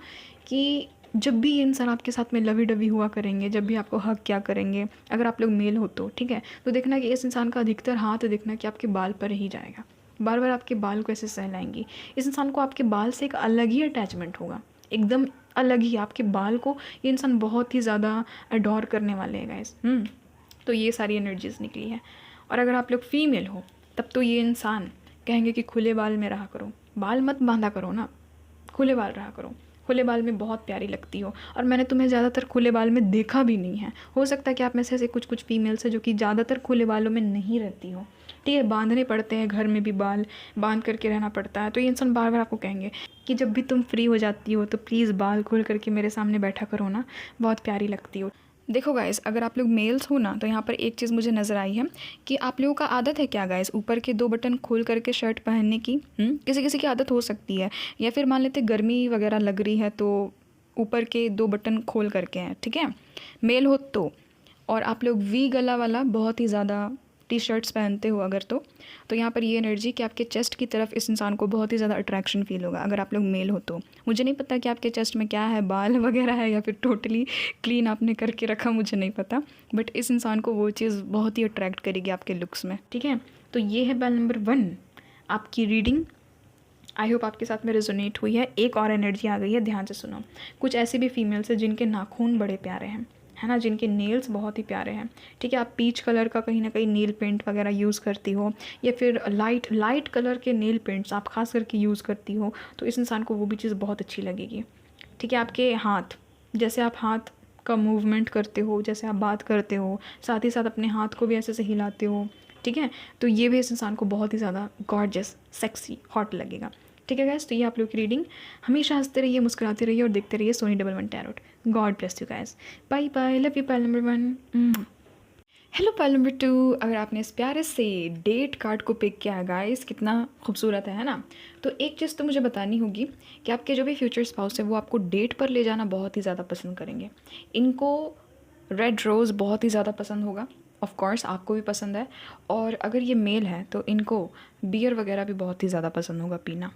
कि जब भी ये इंसान आपके साथ में लवी डवी हुआ करेंगे, जब भी आपको हक क्या करेंगे, अगर आप लोग मेल हो तो, ठीक है, तो देखना कि इस इंसान का अधिकतर हाथ देखना कि आपके बाल पर ही जाएगा, बार बार आपके बाल को ऐसे सहलाएंगी। इस इंसान को आपके बाल से एक अलग ही अटैचमेंट होगा, एकदम अलग ही। आपके बाल को ये इंसान बहुत ही ज़्यादा अडोर करने वाले हैं गाइस। तो ये सारी एनर्जीज निकली है। और अगर आप लोग फीमेल हो तब तो ये इंसान कहेंगे कि खुले बाल में रहा करो, बाल मत बांधा करो ना, खुले बाल रहा करो, खुले बाल में बहुत प्यारी लगती हो। और मैंने तुम्हें ज़्यादातर खुले बाल में देखा भी नहीं है, हो सकता है कि आप में से ऐसे कुछ कुछ फीमेल्स है जो कि ज़्यादातर खुले बालों में नहीं रहती हो, ठीक है, बांधने पड़ते हैं, घर में भी बाल बांध करके रहना पड़ता है। तो ये इंसान बार बार आपको कहेंगे कि जब भी तुम फ्री हो जाती हो तो प्लीज़ बाल खोल करके मेरे सामने बैठा करो ना, बहुत प्यारी लगती हो। देखो गाइस, अगर आप लोग मेल्स हो ना तो यहाँ पर एक चीज़ मुझे नज़र आई है कि आप लोगों का आदत है क्या गाइस ऊपर के 2 बटन खोल करके शर्ट पहनने की। किसी किसी की आदत हो सकती है, या फिर मान लेते गर्मी वगैरह लग रही है तो ऊपर के 2 बटन खोल करके हैं, ठीक है, मेल हो तो। और आप लोग वी गला वाला बहुत ही ज़्यादा टी शर्ट्स पहनते हो अगर तो यहाँ पर ये एनर्जी कि आपके चेस्ट की तरफ इस इंसान को बहुत ही ज़्यादा अट्रैक्शन फील होगा अगर आप लोग मेल हो तो। मुझे नहीं पता कि आपके चेस्ट में क्या है, बाल वगैरह है या फिर टोटली क्लीन आपने करके रखा, मुझे नहीं पता, बट इस इंसान को वो चीज़ बहुत ही अट्रैक्ट करेगी आपके लुक्स में, ठीक है। तो ये है बैल नंबर 1 आपकी रीडिंग। आई होप आपके साथ में रेजोनेट हुई है। एक और एनर्जी आ गई है, ध्यान से सुनो। कुछ ऐसे भी फीमेल्स हैं जिनके नाखून बड़े प्यारे हैं, है ना, जिनके नेल्स बहुत ही प्यारे हैं, ठीक है। आप पीच कलर का कहीं ना कहीं नेल पेंट वगैरह यूज़ करती हो, या फिर लाइट कलर के नेल पेंट्स आप खास करके यूज़ करती हो, तो इस इंसान को वो भी चीज़ बहुत अच्छी लगेगी, ठीक है। आपके हाथ, जैसे आप हाथ का मूवमेंट करते हो, जैसे आप बात करते हो, साथ ही साथ अपने हाथ को भी ऐसे से हिलाते हो, ठीक है, तो ये भी इस इंसान को बहुत ही ज़्यादा गॉर्जियस, सेक्सी, हॉट लगेगा, ठीक है गाइस। तो ये आप लोग की रीडिंग। हमेशा हंसते रहिए, मुस्कुराते रहिए और देखते रहिए Soni double one tarot. God bless you guys, bye bye, love you pile number 1। Hello pile number 2। अगर आपने इस प्यारे से डेट कार्ड को पिक किया है गाइस, कितना खूबसूरत है ना। तो एक चीज़ तो मुझे बतानी होगी कि आपके जो भी फ्यूचर स्पाउस है वो आपको डेट पर ले जाना बहुत ही ज़्यादा पसंद करेंगे। इनको रेड रोज़ बहुत ही ज़्यादा पसंद होगा, ऑफ कोर्स आपको भी पसंद है। और अगर ये मेल है तो इनको बियर वगैरह भी बहुत ही ज़्यादा पसंद होगा पीना,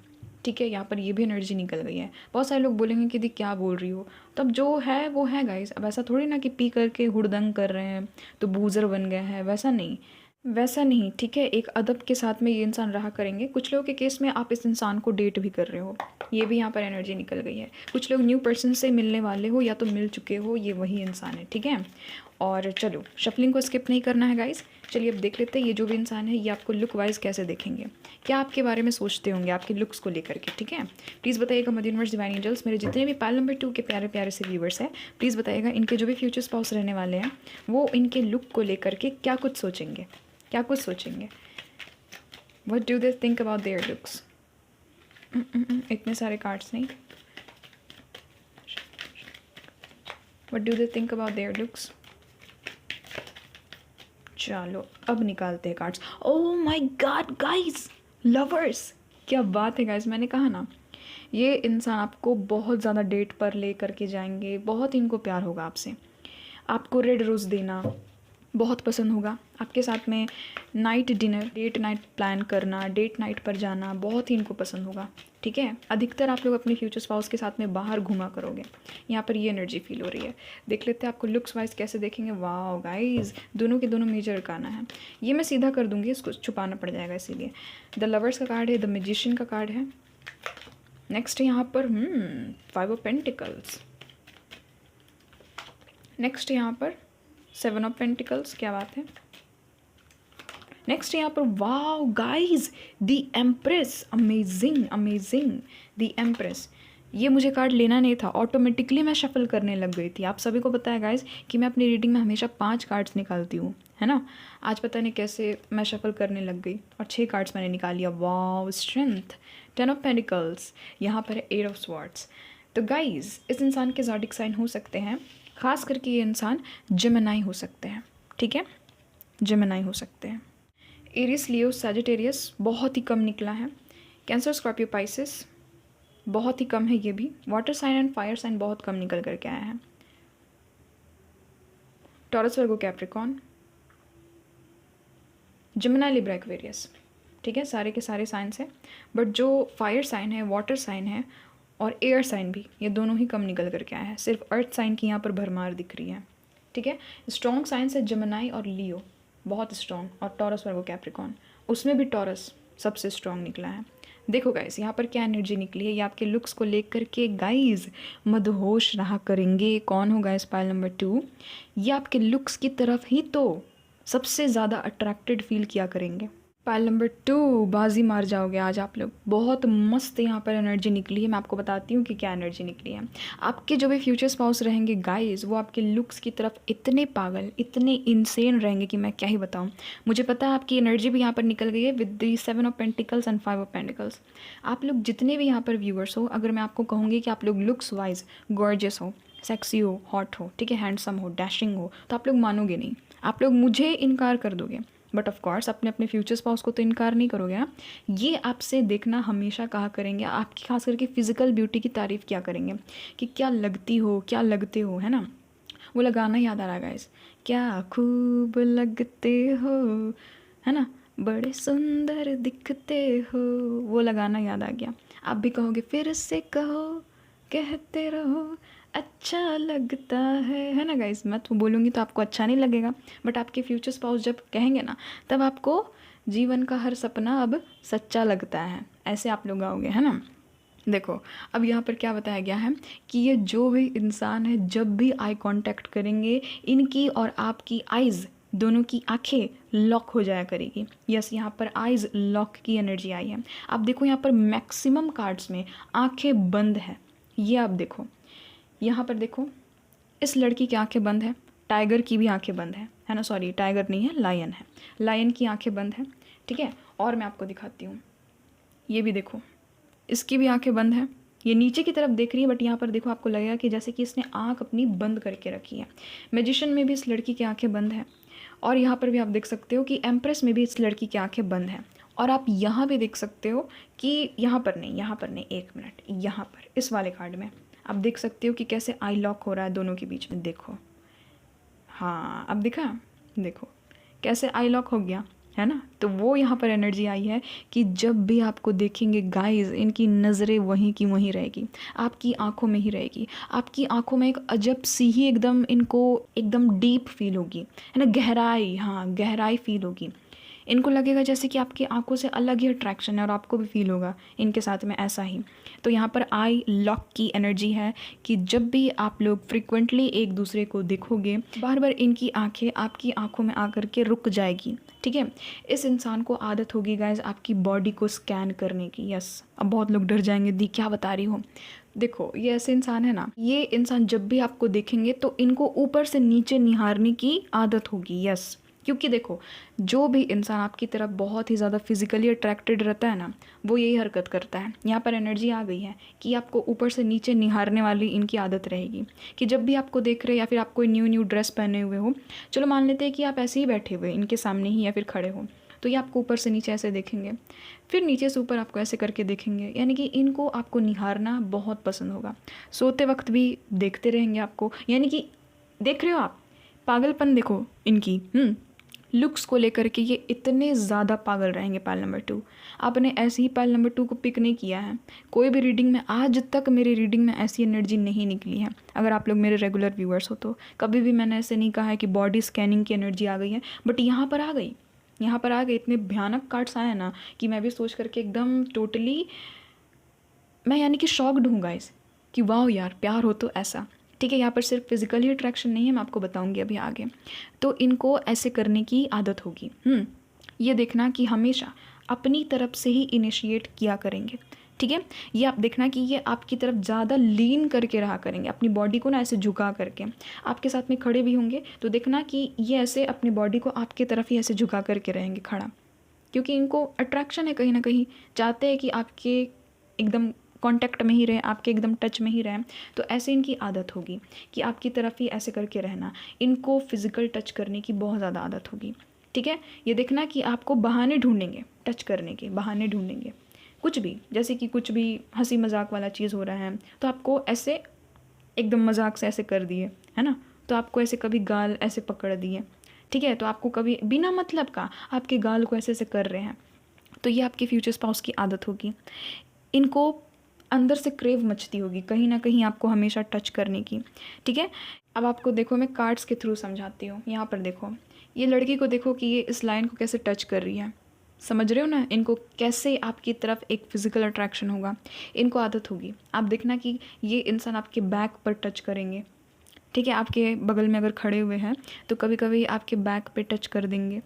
ठीक है। यहाँ पर ये भी एनर्जी निकल गई है। बहुत सारे लोग बोलेंगे कि दी क्या बोल रही हो, तब जो है वो है गाइस। अब ऐसा थोड़ी ना कि पी करके हुड़दंग कर रहे हैं तो बूज़र बन गए हैं, वैसा नहीं, वैसा नहीं, ठीक है। एक अदब के साथ में ये इंसान रहा करेंगे। कुछ लोगों के केस में आप इस इंसान को डेट भी कर रहे हो, ये भी यहाँ पर एनर्जी निकल गई है। कुछ लोग न्यू पर्सन से मिलने वाले हो या तो मिल चुके हो, ये वही इंसान है, ठीक है। और चलो शफलिंग को स्किप नहीं करना है गाइस। चलिए अब देख लेते हैं ये जो भी इंसान है ये आपको लुक वाइज कैसे देखेंगे, क्या आपके बारे में सोचते होंगे आपके लुक्स को लेकर के, ठीक है। प्लीज़ बताइएगा मद यूनिवर्स डिवाइन एंजल्स, मेरे जितने भी पाइल नंबर 2 के प्यारे प्यारे से व्यूवर्स हैं, प्लीज़ बताइएगा इनके जो भी फ्यूचर स्पाउस रहने वाले हैं वो इनके लुक को लेकर के क्या कुछ सोचेंगे, क्या कुछ सोचेंगे। What do they think about their looks. इतने सारे कार्ड्स नहीं। What do they think about their looks. चलो अब निकालते हैं cards. Oh my God guys, lovers, क्या बात है गाइस। मैंने कहा ना ये इंसान आपको बहुत ज़्यादा डेट पर ले करके जाएंगे, बहुत इनको प्यार होगा आपसे। आपको रेड रोज़ देना बहुत पसंद होगा, आपके साथ में night dinner, date night plan करना, डेट नाइट पर जाना बहुत ही इनको पसंद होगा, ठीक है। अधिकतर आप लोग अपने फ्यूचर स्पाउस के साथ में बाहर घूमा करोगे, यहाँ पर ये एनर्जी फील हो रही है। देख लेते हैं आपको लुक्स वाइज कैसे देखेंगे। वाह गाइज, दोनों के दोनों मेजर अरकाना है। ये मैं सीधा कर दूंगी, इसको छुपाना पड़ जाएगा इसीलिए। द लवर्स का कार्ड है, द मैजिशियन का कार्ड है। नेक्स्ट यहाँ पर 5 ऑफ पेंटिकल्स। नेक्स्ट यहाँ पर 7 ऑफ पेंटिकल्स, क्या बात है। नेक्स्ट यहाँ पर wow guys, the Empress, amazing amazing, the Empress. ये मुझे कार्ड लेना नहीं था, ऑटोमेटिकली मैं शफल करने लग गई थी। आप सभी को पता है गाइज कि मैं अपनी रीडिंग में हमेशा 5 कार्ड्स निकालती हूँ, है ना। आज पता नहीं कैसे मैं शफल करने लग गई और 6 कार्ड्स मैंने निकाल लिया। वाओ, स्ट्रेंथ, 10 ऑफ पेंटिकल्स, यहाँ पर है 8 ऑफ स्वॉर्ड्स। तो गाइज इस इंसान के ज़ोडिक साइन हो सकते हैं, ख़ास करके ये इंसान जेमिनी हो सकते हैं, ठीक है, जेमिनी हो सकते हैं। एरिस, लियो, सैजिटेरियस बहुत ही कम निकला है। कैंसर, स्कॉर्पियो, पाइसिस बहुत ही कम है ये भी। Water sign and fire sign बहुत कम निकल करके आया है। Taurus, Virgo, Capricorn, Gemini, Libra, Aquarius, ठीक है, सारे के सारे साइंस हैं। बट जो फायर साइन है, वाटर साइन है और एयर साइन भी, ये दोनों ही कम निकल करके आए हैं। सिर्फ अर्थ साइन की यहाँ पर भरमार दिख रही है, ठीक है। स्ट्रॉन्ग साइंस है जेमिनी और लियो, बहुत स्ट्रॉन्ग, और टॉरस, वर्गो, कैप्रिकॉन, उसमें भी टॉरस सबसे स्ट्रॉन्ग निकला है। देखो गाइस यहाँ पर क्या एनर्जी निकली है, ये आपके लुक्स को लेकर के गाइस मदहोश रहा करेंगे। कौन होगा इस पाइल नंबर 2? ये आपके लुक्स की तरफ ही तो सबसे ज़्यादा अट्रैक्टेड फील किया करेंगे। पाइल नंबर 2, बाजी मार जाओगे आज आप लोग। बहुत मस्त यहाँ पर एनर्जी निकली है। मैं आपको बताती हूँ कि क्या एनर्जी निकली है। आपके जो भी फ्यूचर स्पाउस रहेंगे गाइस, वो आपके लुक्स की तरफ इतने पागल, इतने इंसेन रहेंगे कि मैं क्या ही बताऊँ। मुझे पता है आपकी एनर्जी भी यहाँ पर निकल गई है with the 7 of pentacles and 5 of pentacles. आप लोग जितने भी यहाँ पर व्यूअर्स हो, अगर मैं आपको कहूँगी कि आप लोग लुक्स वाइज गॉर्जियस हो, सेक्सी हो, हॉट हो, ठीक है, हैंडसम हो, डैशिंग हो, तो आप लोग मानोगे नहीं, आप लोग मुझे इनकार कर दोगे। बट ऑफ कोर्स अपने अपने फ्यूचर स्पाउस को तो इनकार नहीं करोगे ना। ये आपसे देखना हमेशा कहा करेंगे, आपकी खास करके फिजिकल ब्यूटी की तारीफ़ क्या करेंगे कि क्या लगती हो, क्या लगते हो, है ना। वो लगाना याद आ रहा है गाइस, क्या खूब लगते हो, है ना, बड़े सुंदर दिखते हो, वो लगाना याद आ गया। आप भी कहोगे, फिर से कहो, कहते रहो, अच्छा लगता है ना गाइस। मैं तो बोलूँगी तो आपको अच्छा नहीं लगेगा, बट आपके फ्यूचर स्पाउस जब कहेंगे ना, तब आपको जीवन का हर सपना अब सच्चा लगता है, ऐसे आप लोग आओगे, है ना। देखो अब यहाँ पर क्या बताया गया है कि ये जो भी इंसान है, जब भी आई कांटेक्ट करेंगे, इनकी और आपकी आइज़ दोनों की आंखें लॉक हो जाया करेगी। यस, यहाँ पर आइज़ लॉक की एनर्जी आई है। आप देखो यहाँ पर मैक्सिमम कार्ड्स में आंखें बंद है। ये आप देखो, यहाँ पर देखो, इस लड़की की आंखें बंद है, टाइगर की भी आंखें बंद है ना, सॉरी टाइगर नहीं है, लायन है, लायन की आंखें बंद है, ठीक है। और मैं आपको दिखाती हूँ, ये भी देखो, इसकी भी आंखें बंद है, ये नीचे की तरफ देख रही है, बट यहाँ पर देखो आपको लगेगा कि जैसे कि इसने आंख अपनी बंद करके रखी है। मैजिशियन में भी इस लड़की की आंखें बंद है, और यहाँ पर भी आप देख सकते हो कि एम्प्रेस में भी इस लड़की की आंखें बंद हैं। और आप यहाँ भी देख सकते हो कि यहाँ पर नहीं, एक मिनट, यहाँ पर इस वाले कार्ड में आप देख सकते हो कि कैसे आई लॉक हो रहा है दोनों के बीच में। देखो, हाँ अब दिखा, देखो कैसे आई लॉक हो गया, है ना। तो वो यहाँ पर एनर्जी आई है कि जब भी आपको देखेंगे गाइस, इनकी नज़रें वहीं की वहीं रहेगी, आपकी आंखों में ही रहेगी। आपकी आंखों में एक अजब सी ही एकदम इनको एकदम डीप फील होगी, है ना, गहराई, हाँ गहराई फील होगी। इनको लगेगा जैसे कि आपकी आंखों से अलग ही अट्रैक्शन है, और आपको भी फील होगा इनके साथ में ऐसा ही। तो यहाँ पर आई लॉक की एनर्जी है कि जब भी आप लोग फ्रिक्वेंटली एक दूसरे को देखोगे, बार बार इनकी आंखें आपकी आंखों में आकर के रुक जाएगी, ठीक है। इस इंसान को आदत होगी गाइज आपकी बॉडी को स्कैन करने की। यस, अब बहुत लोग डर जाएंगे, दी क्या बता रही हो। देखो ये ऐसे इंसान है ना, ये इंसान जब भी आपको देखेंगे तो इनको ऊपर से नीचे निहारने की आदत होगी। यस, क्योंकि देखो जो भी इंसान आपकी तरफ बहुत ही ज़्यादा फिजिकली अट्रैक्टेड रहता है ना, वो यही हरकत करता है। यहाँ पर एनर्जी आ गई है कि आपको ऊपर से नीचे निहारने वाली इनकी आदत रहेगी कि जब भी आपको देख रहे, या फिर आप कोई न्यू ड्रेस पहने हुए हो, चलो मान लेते हैं कि आप ऐसे ही बैठे हुए इनके सामने ही या फिर खड़े हो, तो ये आपको ऊपर से नीचे ऐसे देखेंगे, फिर नीचे से ऊपर आपको ऐसे करके देखेंगे, यानी कि इनको आपको निहारना बहुत पसंद होगा। सोते वक्त भी देखते रहेंगे आपको, यानी कि देख रहे हो आप, पागलपन देखो इनकी लुक्स को लेकर के, ये इतने ज़्यादा पागल रहेंगे। पाइल नंबर 2, आपने ऐसे ही पाइल नंबर 2 को पिक नहीं किया है। कोई भी रीडिंग में, आज तक मेरी रीडिंग में ऐसी एनर्जी नहीं निकली है। अगर आप लोग मेरे रेगुलर व्यूअर्स हो तो कभी भी मैंने ऐसे नहीं कहा है कि बॉडी स्कैनिंग की एनर्जी आ गई है, बट यहाँ पर आ गई, यहाँ पर आ गए। इतने भयानक कार्ड्स आए ना कि मैं भी सोच करके एकदम टोटली मैं यानी कि शॉक्ड हूँ गाइस कि वाह यार, प्यार हो तो ऐसा, ठीक है। यहाँ पर सिर्फ फिजिकली अट्रैक्शन नहीं है, मैं आपको बताऊंगी अभी आगे। तो इनको ऐसे करने की आदत होगी। ये देखना कि हमेशा अपनी तरफ से ही इनिशिएट किया करेंगे, ठीक है। ये आप देखना कि ये आपकी तरफ ज़्यादा लीन करके रहा करेंगे, अपनी बॉडी को ना ऐसे झुका करके। आपके साथ में खड़े भी होंगे तो देखना कि ये ऐसे अपनी बॉडी को आपकी तरफ ही ऐसे झुका करके रहेंगे खड़ा, क्योंकि इनको अट्रैक्शन है कहीं ना कहीं, चाहते हैं कि आपके एकदम कांटेक्ट में ही रहें, आपके एकदम टच में ही रहें। तो ऐसे इनकी आदत होगी कि आपकी तरफ ही ऐसे करके रहना। इनको फिज़िकल टच करने की बहुत ज़्यादा आदत होगी, ठीक है। ये देखना कि आपको बहाने ढूंढेंगे, टच करने के बहाने ढूंढेंगे। कुछ भी, जैसे कि कुछ भी हंसी मजाक वाला चीज़ हो रहा है तो आपको ऐसे एकदम मजाक से ऐसे कर दिए, है ना, तो आपको ऐसे कभी गाल ऐसे पकड़ दिए, ठीक है, तो आपको कभी बिना मतलब का आपके गाल को ऐसे ऐसे कर रहे हैं, तो ये आपके फ्यूचर स्पाउस की आदत होगी। इनको अंदर से क्रेव मचती होगी कहीं ना कहीं आपको हमेशा टच करने की, ठीक है। अब आपको देखो मैं कार्ड्स के थ्रू समझाती हूँ। यहाँ पर देखो, ये लड़की को देखो कि ये इस लाइन को कैसे टच कर रही है, समझ रहे हो ना, इनको कैसे आपकी तरफ एक फिज़िकल अट्रैक्शन होगा, इनको आदत होगी। आप देखना कि ये इंसान आपके बैक पर टच करेंगे, ठीक है, आपके बगल में अगर खड़े हुए हैं तो कभी कभी आपके बैक पे टच कर देंगे,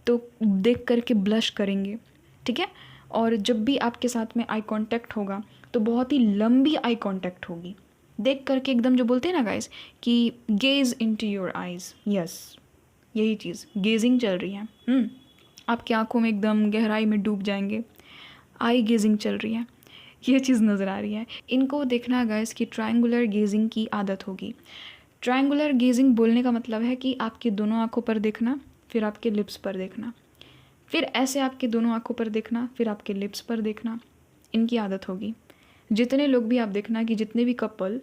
तो देख करके ब्लश करेंगे, ठीक है। और जब भी आपके साथ में आई कांटेक्ट होगा तो बहुत ही लंबी आई कांटेक्ट होगी, देख करके एकदम, जो बोलते हैं ना गाइस कि gauge into your eyes, yes यही चीज़ गेजिंग चल रही है। आपकी आंखों में एकदम गहराई में डूब जाएंगे, आई गेजिंग चल रही है, ये चीज़ नज़र आ रही है। इनको देखना गाइस कि ट्रायंगुलर गेजिंग की आदत होगी। ट्रायंगुलर गेजिंग बोलने का मतलब है कि आपकी दोनों आंखों पर देखना, फिर आपके लिप्स पर देखना, फिर ऐसे आपके दोनों आंखों पर देखना, फिर आपके लिप्स पर देखना, इनकी आदत होगी। जितने लोग भी आप देखना कि जितने भी कपल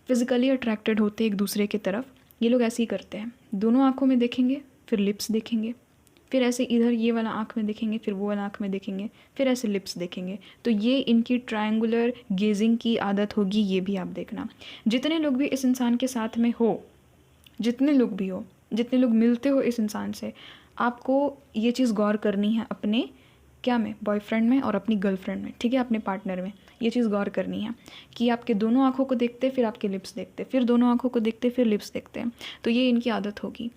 फिज़िकली अट्रैक्टेड होते हैं एक दूसरे की तरफ, ये लोग ऐसे ही करते हैं, दोनों आंखों में देखेंगे, फिर लिप्स देखेंगे, फिर ऐसे इधर ये वाला आँख में देखेंगे, फिर वो वाला आँख में देखेंगे, फिर ऐसे लिप्स देखेंगे। तो ये इनकी ट्रायंगुलर गेजिंग की आदत होगी, ये भी आप देखना। जितने लोग भी इस इंसान के साथ में हो, जितने लोग भी हो, जितने लोग मिलते हो इस इंसान से, आपको ये चीज़ गौर करनी है अपने क्या में, बॉयफ्रेंड में और अपनी गर्लफ्रेंड में, ठीक है, अपने पार्टनर में। ये चीज़ गौर करनी है कि आपके दोनों आँखों को देखते, फिर आपके लिप्स देखते, फिर दोनों आँखों को देखते, फिर लिप्स देखते हैं, तो ये इनकी आदत होगी।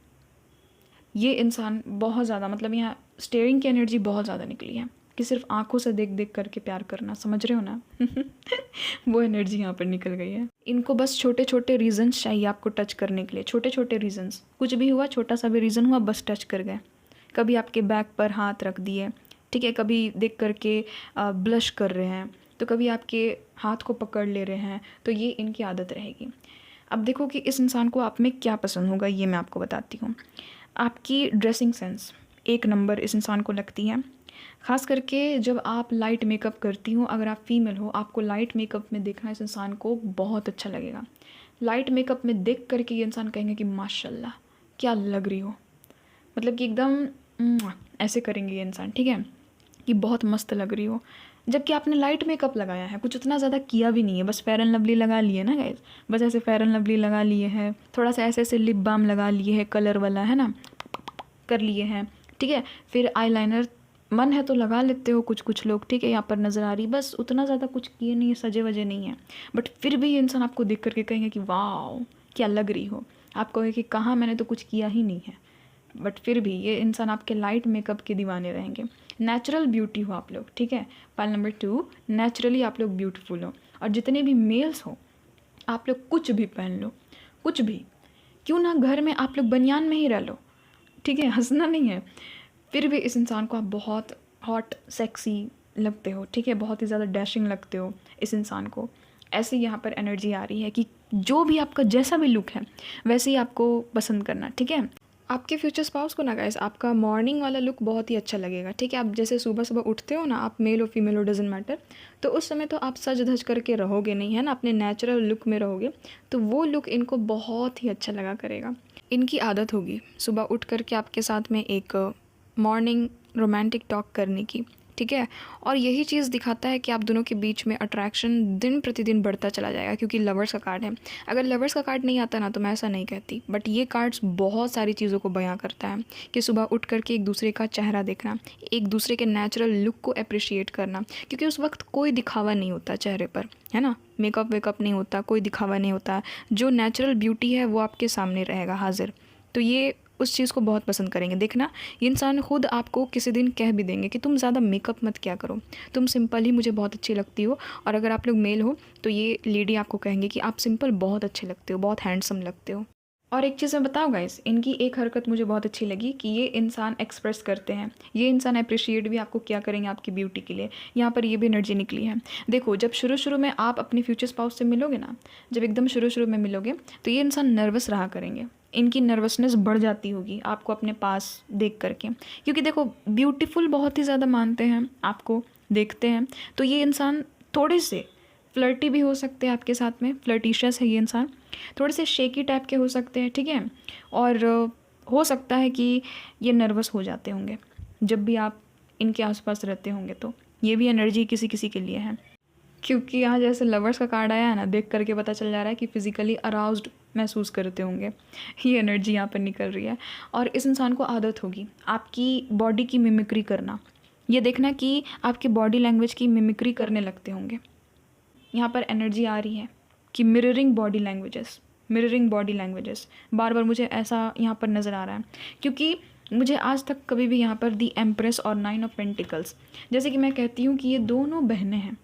ये इंसान बहुत ज़्यादा, मतलब यहाँ स्टेयरिंग की एनर्जी बहुत ज़्यादा निकली है कि सिर्फ आंखों से देख देख करके प्यार करना, समझ रहे हो ना वो एनर्जी यहाँ पर निकल गई है। इनको बस छोटे छोटे रीजंस चाहिए आपको टच करने के लिए, छोटे छोटे रीजंस, कुछ भी हुआ, छोटा सा भी रीज़न हुआ, बस टच कर गए। कभी आपके बैक पर हाथ रख दिए, ठीक है, कभी देख करके ब्लश कर रहे हैं, तो कभी आपके हाथ को पकड़ ले रहे हैं, तो ये इनकी आदत रहेगी। अब देखो कि इस इंसान को आप में क्या पसंद होगा, ये मैं आपको बताती हूँ। आपकी ड्रेसिंग सेंस एक नंबर इस इंसान को लगती है, ख़ास करके जब आप लाइट मेकअप करती हो। अगर आप फीमेल हो, आपको लाइट मेकअप में देखना इस इंसान को बहुत अच्छा लगेगा। लाइट मेकअप में देख करके ये इंसान कहेंगे कि माशाल्लाह क्या लग रही हो, मतलब कि एकदम ऐसे करेंगे ये इंसान, ठीक है, कि बहुत मस्त लग रही हो। जबकि आपने लाइट मेकअप लगाया है, कुछ उतना ज़्यादा किया भी नहीं है, बस फेयर एंड लवली लगा लिए ना गाइस, बस ऐसे फेयर एंड लवली लगा लिए हैं, थोड़ा सा ऐसे ऐसे लिप बाम लगा लिए है, कलर वाला, है ना, कर लिए हैं, ठीक है। फिर आईलाइनर मन है तो लगा लेते हो कुछ कुछ लोग, ठीक है, यहाँ पर नज़र आ रही, बस उतना ज़्यादा कुछ किए नहीं है, सजे वजे नहीं है, बट फिर भी ये इंसान आपको देख करके कहेंगे कि वाह क्या लग रही हो। आप कहोगे कि कहाँ, मैंने तो कुछ किया ही नहीं है, बट फिर भी ये इंसान आपके लाइट मेकअप के दीवाने रहेंगे। नेचुरल ब्यूटी हो आप लोग, ठीक है। पाइल नंबर 2, नेचुरली आप लोग ब्यूटीफुल हो। और जितने भी मेल्स हो, आप लोग कुछ भी पहन लो, कुछ भी, क्यों ना घर में आप लोग बनियान में ही रह लो, ठीक है, हंसना नहीं है, फिर भी इस इंसान को आप बहुत हॉट सेक्सी लगते हो, ठीक है, बहुत ही ज़्यादा डैशिंग लगते हो इस इंसान को। ऐसे यहाँ पर एनर्जी आ रही है कि जो भी आपका जैसा भी लुक है वैसे ही आपको पसंद करना, ठीक है। आपके फ्यूचर स्पाउस को ना गाइस आपका मॉर्निंग वाला लुक बहुत ही अच्छा लगेगा, ठीक है। आप जैसे सुबह सुबह उठते हो ना, आप मेल हो फीमेल हो डजेंट मैटर, तो उस समय तो आप सज धज करके रहोगे नहीं, है ना, अपने नेचुरल लुक में रहोगे, तो वो लुक इनको बहुत ही अच्छा लगा करेगा। इनकी आदत होगी सुबह उठ करके आपके साथ में एक मॉर्निंग रोमांटिक टॉक करने की, ठीक है। और यही चीज़ दिखाता है कि आप दोनों के बीच में अट्रैक्शन दिन प्रतिदिन बढ़ता चला जाएगा, क्योंकि लवर्स का कार्ड है। अगर लवर्स का कार्ड नहीं आता ना तो मैं ऐसा नहीं कहती, बट ये कार्ड्स बहुत सारी चीज़ों को बयां करता है कि सुबह उठ करके एक दूसरे का चेहरा देखना, एक दूसरे के नेचुरल लुक को अप्रिशिएट करना, क्योंकि उस वक्त कोई दिखावा नहीं होता चेहरे पर, है ना, मेकअप वेकअप नहीं होता, कोई दिखावा नहीं होता, जो नेचुरल ब्यूटी है वो आपके सामने रहेगा हाजिर। तो ये उस चीज़ को बहुत पसंद करेंगे। देखना, ये इंसान खुद आपको किसी दिन कह भी देंगे कि तुम ज़्यादा मेकअप मत क्या करो, तुम सिंपल ही मुझे बहुत अच्छी लगती हो। और अगर आप लोग मेल हो तो ये लेडी आपको कहेंगे कि आप सिंपल बहुत अच्छे लगते हो, बहुत हैंडसम लगते हो। और एक चीज़ मैं बताऊँ गाइस, इनकी एक हरकत मुझे बहुत अच्छी लगी कि ये इंसान एक्सप्रेस करते हैं, ये इंसान अप्रिशिएट भी आपको क्या करेंगे आपकी ब्यूटी के लिए। यहाँ पर ये भी एनर्जी निकली है। देखो, जब शुरू शुरू में आप अपने फ्यूचर स्पाउस से मिलोगे ना, जब एकदम शुरू शुरू में मिलोगे तो ये इंसान नर्वस रहा करेंगे, इनकी नर्वसनेस बढ़ जाती होगी आपको अपने पास देख करके, क्योंकि देखो ब्यूटीफुल बहुत ही ज़्यादा मानते हैं आपको, देखते हैं। तो ये इंसान थोड़े से फ्लर्टी भी हो सकते हैं आपके साथ में, फ्लर्टिशियस है ये इंसान, थोड़े से शेकी टाइप के हो सकते हैं, ठीक है। और हो सकता है कि ये नर्वस हो जाते होंगे जब भी आप इनके आसपास रहते होंगे, तो ये भी एनर्जी किसी किसी के लिए है। क्योंकि यहाँ जैसे लवर्स का कार्ड आया है ना, देख करके पता चल जा रहा है कि फिज़िकली अराउज्ड महसूस करते होंगे, ये एनर्जी यहाँ पर निकल रही है। और इस इंसान को आदत होगी आपकी बॉडी की मिमिक्री करना, ये देखना कि आपकी बॉडी लैंग्वेज की मिमिक्री करने लगते होंगे। यहाँ पर एनर्जी आ रही है कि mirroring body languages, mirroring body languages, बार बार मुझे ऐसा यहाँ पर नज़र आ रहा है। क्योंकि मुझे आज तक कभी भी यहाँ पर दी एम्प्रेस और 9 ऑफ पेंटिकल्स, जैसे कि मैं कहती हूँ कि ये दोनों बहनें हैं,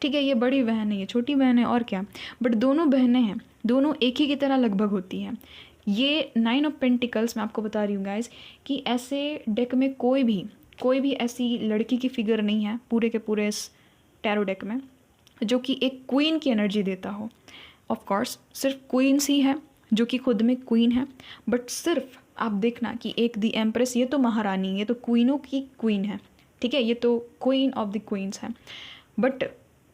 ठीक है, ये बड़ी बहन है, ये छोटी बहन है, और क्या, बट दोनों बहनें हैं, दोनों एक ही की तरह लगभग होती हैं। ये 9 ऑफ पेंटिकल्स, मैं आपको बता रही हूँ गाइज कि ऐसे डेक में कोई भी ऐसी लड़की की फिगर नहीं है पूरे के पूरे इस टैरो डेक में जो कि एक क्वीन की एनर्जी देता हो। ऑफ कोर्स सिर्फ क्वींस ही है जो कि खुद में क्वीन है, बट सिर्फ आप देखना कि एक दी एम्प्रेस, ये तो महारानी, ये तो क्वीनों की क्वीन है, ठीक है, ये तो क्वीन ऑफ द क्वींस है। बट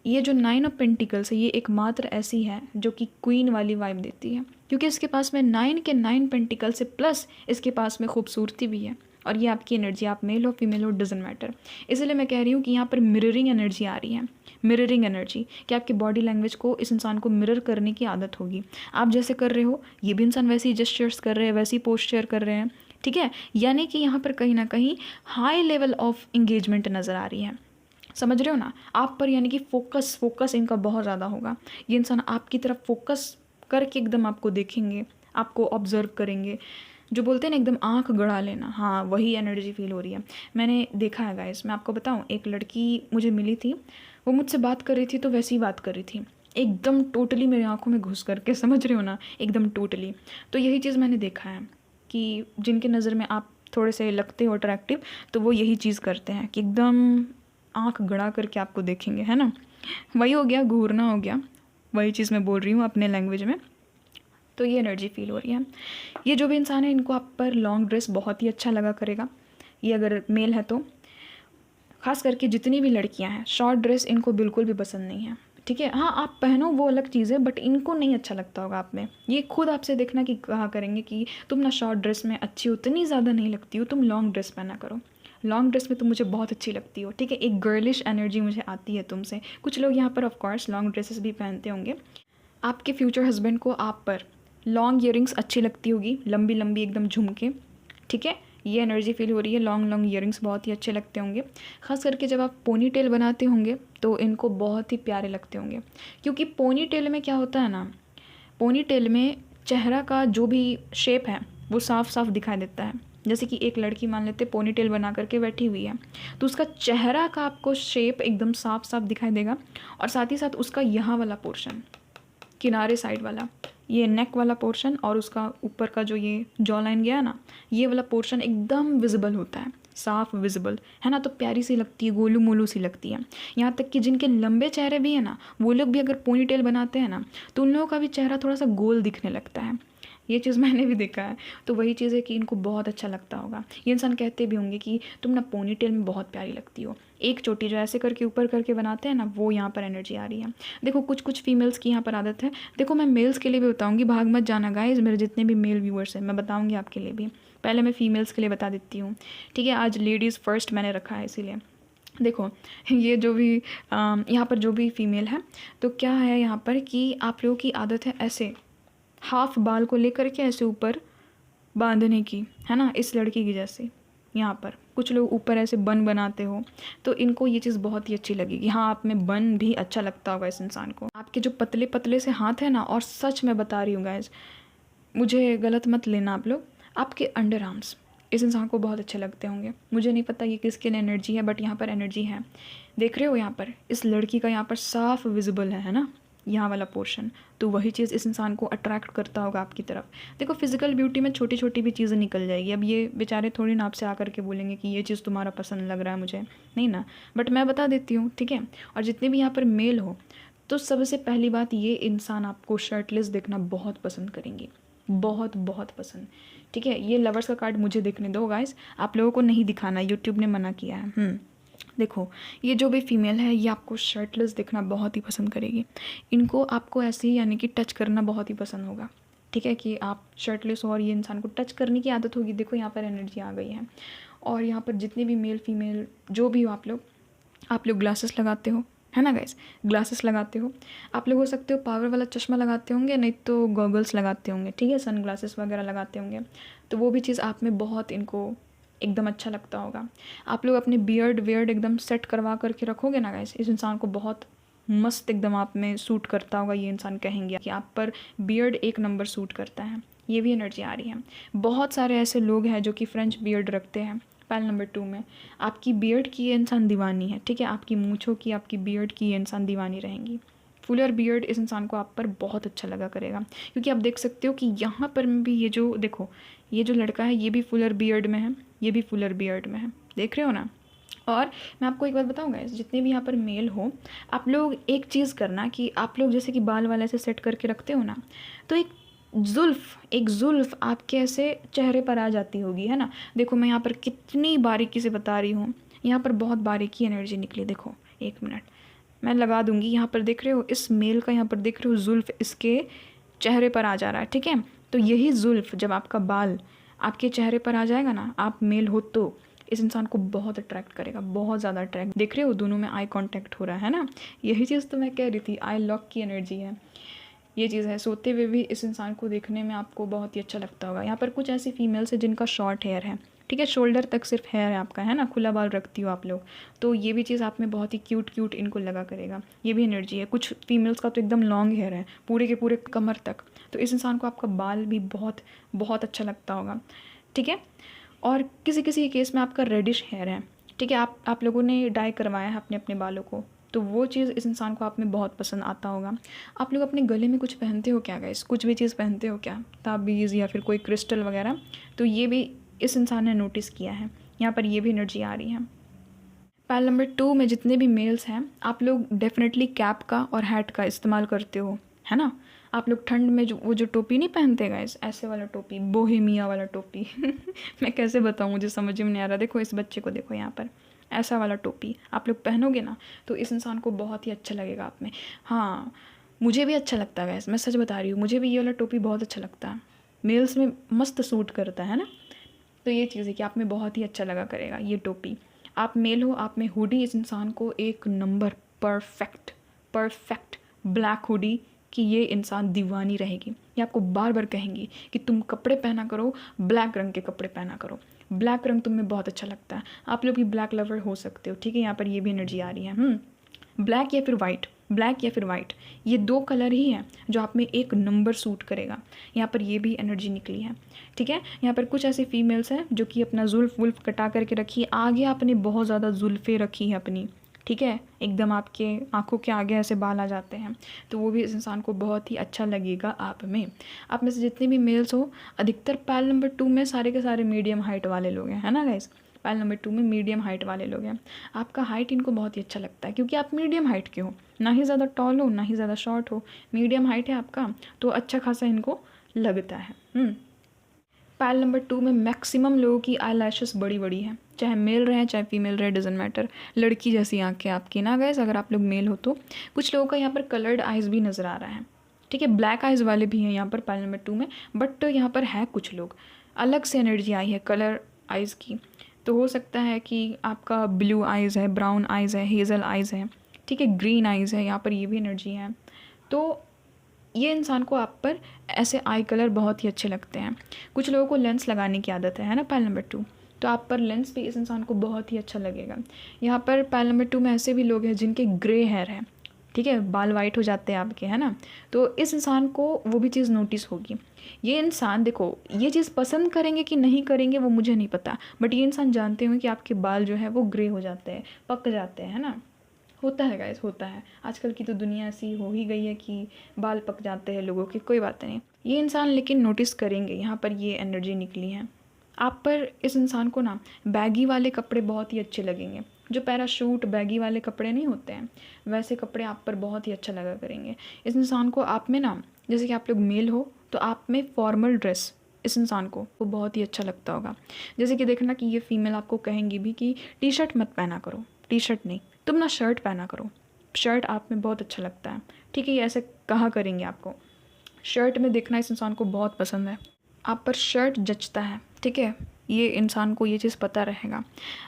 ये जो 9 ऑफ पेंटिकल्स है, ये एकमात्र ऐसी है जो कि क्वीन वाली वाइब देती है, क्योंकि इसके पास में 9 के 9 पेंटिकल से प्लस इसके पास में खूबसूरती भी है। और ये आपकी एनर्जी, आप मेल हो फीमेल हो डजंट मैटर। इसलिए मैं कह रही हूँ कि यहाँ पर मिररिंग एनर्जी आ रही है, मिररिंग एनर्जी, कि आपकी बॉडी लैंग्वेज को इस इंसान को मिरर करने की आदत होगी। आप जैसे कर रहे हो ये भी इंसान वैसे ही जेस्चर्स कर रहे हैं, वैसे ही पोस्चर कर रहे हैं, ठीक है। यानी कि यहाँ पर कहीं ना कहीं हाई लेवल ऑफ इंगेजमेंट नज़र आ रही है, समझ रहे हो ना आप पर, यानी कि फोकस इनका बहुत ज़्यादा होगा। ये इंसान आपकी तरफ फोकस करके एकदम आपको देखेंगे, आपको ऑब्जर्व करेंगे, जो बोलते हैं ना एकदम आंख गड़ा लेना, हाँ वही एनर्जी फील हो रही है। मैंने देखा है गाइस, मैं आपको बताऊं, एक लड़की मुझे मिली थी, वो मुझसे बात कर रही थी तो वैसी ही बात कर रही थी, एकदम टोटली मेरी आंखों में घुस करके, समझ रहे हो ना, एकदम टोटली। तो यही चीज़ मैंने देखा है कि जिनके नज़र में आप थोड़े से लगते हो अट्रैक्टिव, तो वो यही चीज़ करते हैं कि एकदम आंख गड़ा करके आपको देखेंगे, है ना। वही हो गया, घूरना हो गया, वही चीज़ मैं बोल रही हूँ अपने लैंग्वेज में। तो ये एनर्जी फील हो रही है। ये जो भी इंसान है, इनको आप पर लॉन्ग ड्रेस बहुत ही अच्छा लगा करेगा, ये अगर मेल है तो। ख़ास करके जितनी भी लड़कियां हैं, शॉर्ट ड्रेस इनको बिल्कुल भी पसंद नहीं है, ठीक है। हाँ आप पहनो वो अलग चीज़ है, बट इनको नहीं अच्छा लगता होगा आप में। ये खुद आपसे देखना कि कहा करेंगे कि तुम ना शॉर्ट ड्रेस में अच्छी उतनी ज़्यादा नहीं लगती हो, तुम लॉन्ग ड्रेस पहना करो, लॉन्ग ड्रेस में तुम मुझे बहुत अच्छी लगती हो, ठीक है। एक गर्लिश एनर्जी मुझे आती है तुमसे। कुछ लोग यहाँ पर ऑफकोर्स लॉन्ग ड्रेसेस भी पहनते होंगे। आपके फ्यूचर हस्बैंड को आप पर लॉन्ग ईयरिंग्स अच्छी लगती होगी, लंबी लंबी एकदम झुमके, ठीक है, ये एनर्जी फील हो रही है। लॉन्ग ईयरिंग्स बहुत ही अच्छे लगते होंगे, ख़ास करके जब आप पोनी टेल बनाते होंगे तो इनको बहुत ही प्यारे लगते होंगे। क्योंकि पोनी टेल में क्या होता है ना, पोनी टेल में चेहरा का जो भी शेप है वो साफ साफ दिखाई देता है। जैसे कि एक लड़की मान लेते पोनी टेल बना करके बैठी हुई है, तो उसका चेहरा का आपको शेप एकदम साफ साफ दिखाई देगा, और साथ ही साथ उसका यहाँ वाला पोर्शन, किनारे साइड वाला, ये नेक वाला पोर्शन और उसका ऊपर का जो ये जॉ लाइन गया ना, ये वाला पोर्शन एकदम विजिबल होता है, साफ विजिबल है ना। तो प्यारी सी लगती है, गोलू मोलू सी लगती है। यहाँ तक कि जिनके लंबे चेहरे भी है ना, वो लोग भी अगर पोनी टेल बनाते हैं ना, तो उन लोगों का भी चेहरा थोड़ा सा गोल दिखने लगता है। ये चीज़ मैंने भी देखा है। तो वही चीज़ है कि इनको बहुत अच्छा लगता होगा। ये इंसान कहते भी होंगे कि तुम ना पोनी टेल में बहुत प्यारी लगती हो। एक चोटी जो ऐसे करके ऊपर करके बनाते हैं ना, वो यहाँ पर एनर्जी आ रही है। देखो कुछ फीमेल्स की यहाँ पर आदत है। देखो मैं मेल्स के लिए भी बताऊँगी, भाग मत जाना गाइज, मेरे जितने भी मेल व्यूअर्स हैं मैं बताऊँगी आपके लिए भी। पहले मैं फीमेल्स के लिए बता देती हूँ, ठीक है। आज लेडीज़ फर्स्ट मैंने रखा है, इसीलिए देखो ये जो भी यहाँ पर जो भी फीमेल है, तो क्या है यहाँ पर कि आप लोगों की आदत है ऐसे हाफ बाल को लेकर के ऐसे ऊपर बांधने की, है ना, इस लड़की की जैसे। यहाँ पर कुछ लोग ऊपर ऐसे बन बनाते हो, तो इनको ये चीज़ बहुत ही अच्छी लगेगी। हाँ आप में बन भी अच्छा लगता होगा इस इंसान को। आपके जो पतले पतले से हाथ है ना, और सच में बता रही हूँ गाइज, मुझे गलत मत लेना आप लोग, आपके अंडर आर्म्स इस इंसान को बहुत अच्छे लगते होंगे। मुझे नहीं पता ये किसकी एनर्जी है, बट यहाँ पर एनर्जी है। देख रहे हो यहाँ पर इस लड़की का यहाँ पर साफ विजिबल है ना, यहाँ वाला पोर्शन। तो वही चीज़ इस इंसान को अट्रैक्ट करता होगा आपकी तरफ। देखो फिजिकल ब्यूटी में छोटी छोटी भी चीज़ें निकल जाएगी। अब ये बेचारे थोड़ी ना आपसे आकर के बोलेंगे कि ये चीज़ तुम्हारा पसंद लग रहा है मुझे, नहीं ना, बट मैं बता देती हूँ, ठीक है। और जितने भी यहाँ पर मेल हो, तो सबसे पहली बात, ये इंसान आपको शर्टलेस देखना बहुत पसंद करेंगे, बहुत बहुत पसंद, ठीक है। ये लवर्स का कार्ड मुझे देखने दो गाइस, आप लोगों को नहीं दिखाना, यूट्यूब ने मना किया है। देखो ये जो भी फीमेल है ये आपको शर्टलेस देखना बहुत ही पसंद करेगी। इनको आपको ऐसे ही यानी कि टच करना बहुत ही पसंद होगा, ठीक है, कि आप शर्टलेस हो और ये इंसान को टच करने की आदत होगी। देखो यहाँ पर एनर्जी आ गई है। और यहाँ पर जितने भी मेल फीमेल जो भी हो, आप लोग ग्लासेस लगाते हो, है ना गाइस, ग्लासेस लगाते हो। आप लोग हो सकते हो पावर वाला चश्मा लगाते होंगे, नहीं तो गॉगल्स लगाते होंगे, ठीक है, सन ग्लासेस वगैरह लगाते होंगे। तो वो भी चीज़ आप में बहुत इनको एकदम अच्छा लगता होगा। आप लोग अपने बियर्ड एकदम सेट करवा करके रखोगे ना गाइस, इस इंसान को बहुत मस्त एकदम आप में सूट करता होगा। ये इंसान कहेंगे कि आप पर बियर्ड एक नंबर सूट करता है। ये भी एनर्जी आ रही है। बहुत सारे ऐसे लोग हैं जो कि फ्रेंच बियर्ड रखते हैं। पाइल नंबर 2 में आपकी बियर्ड की ये इंसान दीवानी है, ठीक है, आपकी मूँछों की, आपकी बियर्ड की ये इंसान दीवानी रहेंगी। फुलर बियर्ड इस इंसान को आप पर बहुत अच्छा लगा करेगा, क्योंकि आप देख सकते हो कि यहाँ पर भी ये जो देखो, ये जो लड़का है ये भी फुलर बियर्ड में है, ये भी फुलर बियर्ड में है, देख रहे हो ना। और मैं आपको एक बात बताऊँ गाइस, जितने भी यहाँ पर मेल हो, आप लोग एक चीज़ करना कि आप लोग जैसे कि बाल वाले से सेट करके रखते हो ना, तो एक जुल्फ़ आपके ऐसे चेहरे पर आ जाती होगी, है ना। देखो मैं यहाँ पर कितनी बारीकी से बता रही हूँ, यहाँ पर बहुत बारीकी एनर्जी निकली। देखो 1 मिनट मैं लगा दूँगी। यहाँ पर देख रहे हो इस मेल का, यहाँ पर देख रहे हो जुल्फ़ इसके चेहरे पर आ जा रहा है, ठीक है। तो यही जुल्फ़ जब आपका बाल आपके चेहरे पर आ जाएगा ना, आप मेल हो, तो इस इंसान को बहुत अट्रैक्ट करेगा, बहुत ज़्यादा अट्रैक्ट। देख रहे हो दोनों में आई कांटेक्ट हो रहा है ना। यही चीज़ तो मैं कह रही थी, आई लॉक की एनर्जी है, ये चीज़ है। सोते हुए भी इस इंसान को देखने में आपको बहुत ही अच्छा लगता होगा। यहाँ पर कुछ ऐसी फीमेल्स है जिनका शॉर्ट हेयर है, ठीक है, शोल्डर तक सिर्फ हेयर है आपका, है ना, खुला बाल रखती हो आप लोग, तो ये भी चीज़ आप में बहुत ही क्यूट इनको लगा करेगा। ये भी एनर्जी है। कुछ फीमेल्स का तो एकदम लॉन्ग हेयर है, पूरे के पूरे कमर तक, तो इस इंसान को आपका बाल भी बहुत बहुत अच्छा लगता होगा, ठीक है। और किसी किसी केस में आपका रेडिश हेयर है, ठीक है, आप लोगों ने डाई करवाया है अपने अपने बालों को, तो वो चीज़ इस इंसान को आप में बहुत पसंद आता होगा। आप लोग अपने गले में कुछ पहनते हो क्या गाइस, कुछ भी चीज़ पहनते हो क्या, ताबीज़ या फिर कोई क्रिस्टल वगैरह, तो ये भी इस इंसान ने नोटिस किया है। यहाँ पर ये भी एनर्जी आ रही है। पाइल नंबर 2 में जितने भी मेल्स हैं, आप लोग डेफिनेटली कैप का और हैट का इस्तेमाल करते हो, है ना। आप लोग ठंड में वो जो टोपी नहीं पहनते गाइस, ऐसे वाला टोपी, बोहेमिया वाला टोपी मैं कैसे बताऊँ, मुझे समझ में नहीं आ रहा। देखो इस बच्चे को देखो, यहाँ पर ऐसा वाला टोपी आप लोग पहनोगे ना, तो इस इंसान को बहुत ही अच्छा लगेगा आप में। हाँ मुझे भी अच्छा लगता है गाइस, मैं सच बता रही हूँ, मुझे भी ये वाला टोपी बहुत अच्छा लगता है, मेल्स में मस्त सूट करता है ना। तो ये चीज़ है कि आप में बहुत ही अच्छा लगा करेगा ये टोपी। आप मेल हो, आप में हुडी इस इंसान को एक नंबर परफेक्ट ब्लैक हुडी कि ये इंसान दीवानी रहेगी। ये आपको बार बार कहेंगी कि तुम कपड़े पहना करो, ब्लैक रंग के कपड़े पहना करो, ब्लैक रंग तुम्हें बहुत अच्छा लगता है। आप लोग भी ब्लैक लवर हो सकते हो, ठीक है। यहाँ पर ये भी एनर्जी आ रही है। ब्लैक या फिर वाइट, ये 2 कलर ही हैं जो आप में एक नंबर सूट करेगा। यहाँ पर ये भी एनर्जी निकली है, ठीक है। यहाँ पर कुछ ऐसी फीमेल्स हैं जो कि अपना जुल्फ़ कटा करके रखी है, आगे आपने बहुत ज़्यादा जुल्फ़ें रखी है अपनी, ठीक है, एकदम आपके आंखों के आगे ऐसे बाल आ जाते हैं, तो वो भी इस इंसान को बहुत ही अच्छा लगेगा आप में से जितने भी मेल्स हो, अधिकतर पाइल नंबर 2 में सारे के सारे मीडियम हाइट वाले लोग हैं, है ना गाइस। पाइल नंबर 2 में मीडियम हाइट वाले लोग हैं। आपका हाइट इनको बहुत ही अच्छा लगता है, क्योंकि आप मीडियम हाइट के हो, ना ही ज़्यादा टॉल हो ना ही ज़्यादा शॉर्ट हो, मीडियम हाइट है आपका, तो अच्छा खासा इनको लगता है। पाइल नंबर 2 में मैक्सिमम लोगों की आई लैशेस बड़ी है, चाहे मेल रहे चाहे फीमेल रहे, डजेंट मैटर। लड़की जैसी आंखें आपकी ना गाइस, अगर आप लोग मेल हो तो। कुछ लोगों का यहाँ पर कलर्ड आइज़ भी नज़र आ रहा है, ठीक है, ब्लैक आइज़ वाले भी हैं यहाँ पर पाइल नंबर 2 में, बट यहाँ पर है कुछ लोग अलग से एनर्जी आई है कलर आइज़ की। तो हो सकता है कि आपका ब्लू आइज़ है, ब्राउन आइज़ है, हेज़ल आइज़ है, ठीक है, ग्रीन आइज़ है, यहाँ पर ये भी एनर्जी है। तो ये इंसान को आप पर ऐसे आई कलर बहुत ही अच्छे लगते हैं। कुछ लोगों को लेंस लगाने की आदत है ना पाइल नंबर 2, तो आप पर लेंस भी इस इंसान को बहुत ही अच्छा लगेगा। यहाँ पर पाइल नंबर 2 में ऐसे भी लोग हैं जिनके ग्रे हेयर है, ठीक है, बाल वाइट हो जाते हैं आपके, है ना। तो इस इंसान को वो भी चीज़ नोटिस होगी। ये इंसान देखो, ये चीज़ पसंद करेंगे कि नहीं करेंगे वो मुझे नहीं पता, बट ये इंसान जानते होंगे कि आपके बाल जो है वो ग्रे हो जाते हैं, पक जाते हैं, है ना। होता है गाइस, होता है। आजकल की तो दुनिया ऐसी हो ही गई है कि बाल पक जाते हैं लोगों के, कोई बात नहीं। ये इंसान लेकिन नोटिस करेंगे, यहाँ पर ये एनर्जी निकली है आप पर। इस इंसान को ना बैगी वाले कपड़े बहुत ही अच्छे लगेंगे। जो पैराशूट बैगी वाले कपड़े नहीं होते हैं, वैसे कपड़े आप पर बहुत ही अच्छा लगा करेंगे। इस इंसान को आप में ना, जैसे कि आप लोग मेल हो तो आप में फॉर्मल ड्रेस इस इंसान को वो बहुत ही अच्छा लगता होगा। जैसे कि देखना कि ये फीमेल आपको कहेंगी भी कि टी शर्ट मत पहना करो, टी शर्ट नहीं, तुम ना शर्ट पहना करो, शर्ट आप में बहुत अच्छा लगता है। ठीक है, ये ऐसे कहा करेंगे आपको। शर्ट में देखना इस इंसान को बहुत पसंद है, आप पर शर्ट जचता है। ठीक है, ये इंसान को ये चीज़ पता रहेगा।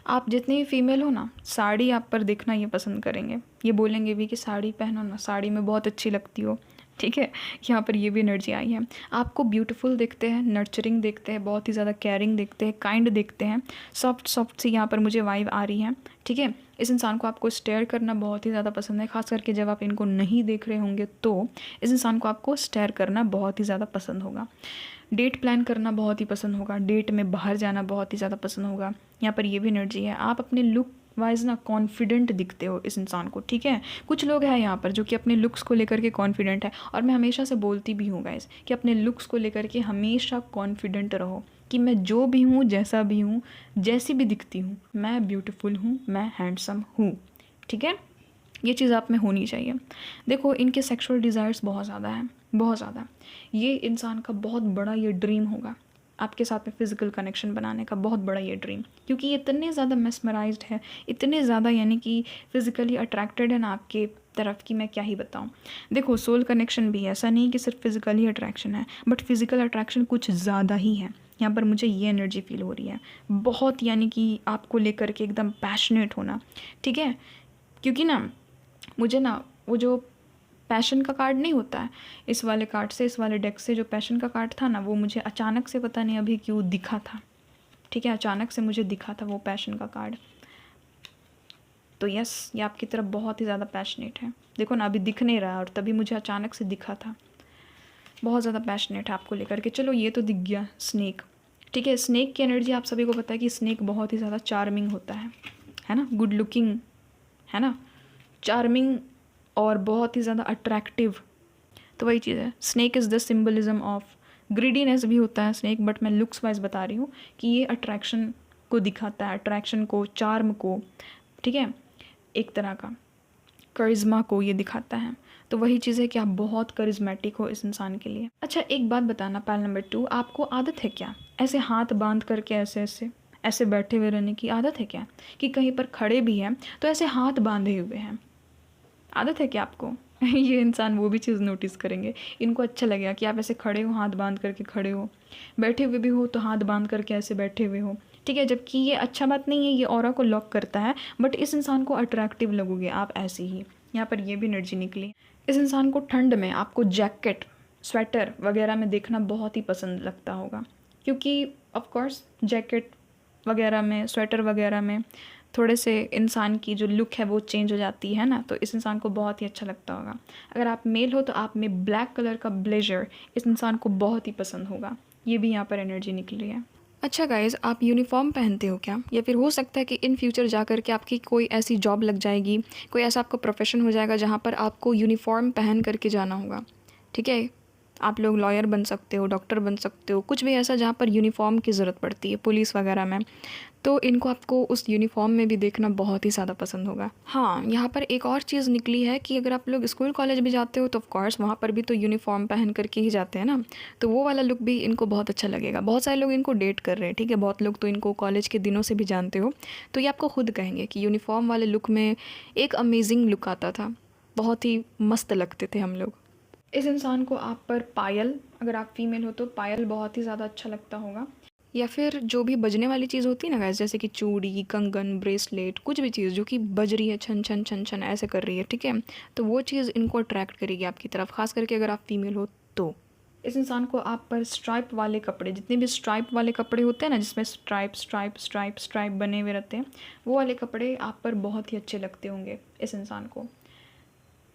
आप जितनी भी फीमेल हो ना, साड़ी आप पर देखना ये पसंद करेंगे। ये बोलेंगे भी कि साड़ी पहनो ना, साड़ी में बहुत अच्छी लगती हो। ठीक है, यहाँ पर ये भी एनर्जी आई है। आपको ब्यूटीफुल देखते हैं, नर्चरिंग देखते हैं, बहुत ही ज़्यादा केयरिंग देखते हैं, काइंड देखते हैं, सॉफ्ट सॉफ्ट सी यहाँ पर मुझे वाइब आ रही है। ठीक है, इस इंसान को आपको स्टेयर करना बहुत ही ज़्यादा पसंद है, खास करके जब आप इनको नहीं देख रहे होंगे तो इस इंसान को आपको स्टेयर करना बहुत ही ज़्यादा पसंद होगा। डेट प्लान करना बहुत ही पसंद होगा, डेट में बाहर जाना बहुत ही ज़्यादा पसंद होगा। यहाँ पर ये भी एनर्जी है। आप अपने लुक वाइज ना कॉन्फिडेंट दिखते हो इस इंसान को। ठीक है, कुछ लोग हैं यहाँ पर जो कि अपने लुक्स को लेकर के कॉन्फिडेंट है, और मैं हमेशा से बोलती भी हूँ गाइस कि अपने लुक्स को लेकर के हमेशा कॉन्फिडेंट रहो कि मैं जो भी हूँ, जैसा भी हूँ, जैसी भी दिखती हूँ, मैं ब्यूटीफुल हूँ, मैं हैंडसम हूँ। ठीक है, ये चीज़ आप में होनी चाहिए। देखो, इनके सेक्सुअल डिज़ायर्स बहुत ज़्यादा हैं, बहुत ज़्यादा। ये इंसान का बहुत बड़ा ये ड्रीम होगा आपके साथ में फ़िज़िकल कनेक्शन बनाने का, बहुत बड़ा ये ड्रीम, क्योंकि ये इतने ज़्यादा मेस्मराइज्ड है, इतने ज़्यादा यानी कि फ़िज़िकली अट्रैक्टेड है ना आपके तरफ की मैं क्या ही बताऊँ। देखो, सोल कनेक्शन भी ऐसा नहीं कि सिर्फ फिज़िकली अट्रैक्शन है, बट फिज़िकल अट्रैक्शन कुछ ज़्यादा ही है। यहाँ पर मुझे ये एनर्जी फील हो रही है बहुत, यानी कि आपको लेकर के एकदम पैशनेट होना। ठीक है, क्योंकि ना मुझे ना वो जो पैशन का कार्ड नहीं होता है, इस वाले कार्ड से, इस वाले डेक से जो पैशन का कार्ड था ना, वो मुझे अचानक से पता नहीं अभी क्यों दिखा था। ठीक है, अचानक से मुझे दिखा था वो पैशन का कार्ड। तो यस, ये आपकी तरफ बहुत ही ज़्यादा पैशनेट है। देखो ना, अभी दिख नहीं रहा और तभी मुझे अचानक से दिखा था। बहुत ज़्यादा पैशनेट है आपको लेकर के। चलो, ये तो दिख गया स्नेक। ठीक है, स्नेक की एनर्जी आप सभी को पता है कि स्नेक बहुत ही ज़्यादा चार्मिंग होता है ना, गुड लुकिंग, है ना, चार्मिंग और बहुत ही ज़्यादा अट्रैक्टिव। तो वही चीज़ है, snake is the symbolism of greediness भी होता है स्नेक, बट मैं लुक्स वाइज बता रही हूँ कि ये अट्रैक्शन को दिखाता है, अट्रैक्शन को, चार्म को। ठीक है, एक तरह का करिश्मा को ये दिखाता है। तो वही चीज़ है कि आप बहुत करिश्मेटिक हो इस इंसान के लिए। अच्छा, एक बात बताना, पैल नंबर 2, आपको आदत है क्या ऐसे हाथ बांध करके ऐसे ऐसे ऐसे बैठे हुए रहने की आदत है क्या, कि कहीं पर खड़े भी हैं तो ऐसे हाथ बांधे हुए हैं, आदत है क्या आपको? ये इंसान वो भी चीज़ नोटिस करेंगे, इनको अच्छा लगेगा कि आप ऐसे खड़े हो, हाथ बांध करके खड़े हो, बैठे हुए भी हो तो हाथ बांध करके ऐसे बैठे हुए हो। ठीक है, जबकि ये अच्छा बात नहीं है, ये ऑरा को लॉक करता है, बट इस इंसान को अट्रैक्टिव लगोगे आप ऐसे ही। यहाँ पर ये भी एनर्जी निकली। इस इंसान को ठंड में आपको जैकेट, स्वेटर वगैरह में देखना बहुत ही पसंद लगता होगा, क्योंकि ऑफकोर्स जैकेट वगैरह में, स्वेटर वगैरह में थोड़े से इंसान की जो लुक है वो चेंज हो जाती है ना, तो इस इंसान को बहुत ही अच्छा लगता होगा। अगर आप मेल हो तो आप में ब्लैक कलर का ब्लेजर इस इंसान को बहुत ही पसंद होगा। ये भी यहाँ पर एनर्जी निकली है। अच्छा गाइज़, आप यूनिफॉर्म पहनते हो क्या, या फिर हो सकता है कि इन फ्यूचर जा कर के आपकी कोई ऐसी जॉब लग जाएगी, कोई ऐसा आपका प्रोफेशन हो जाएगा जहाँ पर आपको यूनिफॉर्म पहन करके जाना होगा। ठीक है, आप लोग लॉयर बन सकते हो, डॉक्टर बन सकते हो, कुछ भी ऐसा जहाँ पर यूनिफॉर्म की ज़रूरत पड़ती है, पुलिस वगैरह में, तो इनको आपको उस यूनिफॉर्म में भी देखना बहुत ही ज़्यादा पसंद होगा। हाँ, यहाँ पर एक और चीज़ निकली है कि अगर आप लोग स्कूल कॉलेज भी जाते हो तो ऑफकोर्स वहाँ पर भी तो यूनिफॉर्म पहन करके ही जाते हैं ना, तो वो वाला लुक भी इनको बहुत अच्छा लगेगा। बहुत सारे लोग इनको डेट कर रहे हैं, ठीक है, बहुत लोग तो इनको कॉलेज के दिनों से भी जानते हो, तो ये आपको खुद कहेंगे कि यूनिफॉर्म वाले लुक में एक अमेजिंग लुक आता था, बहुत ही मस्त लगते थे हम लोग। इस इंसान को आप पर पायल, अगर आप फीमेल हो तो पायल बहुत ही ज़्यादा अच्छा लगता होगा, या फिर जो भी बजने वाली चीज़ होती है ना गाइस, जैसे कि चूड़ी, कंगन, ब्रेसलेट, कुछ भी चीज़ जो कि बज रही है, छन छन छन छन ऐसे कर रही है, ठीक है, तो वो चीज़ इनको अट्रैक्ट करेगी आपकी तरफ, खास करके अगर आप फीमेल हो तो। इस इंसान को आप पर स्ट्राइप वाले कपड़े, जितने भी स्ट्राइप वाले कपड़े होते हैं ना, जिसमें स्ट्राइप स्ट्राइप स्ट्राइप स्ट्राइप बने हुए रहते हैं, वो वाले कपड़े आप पर बहुत ही अच्छे लगते होंगे इस इंसान को।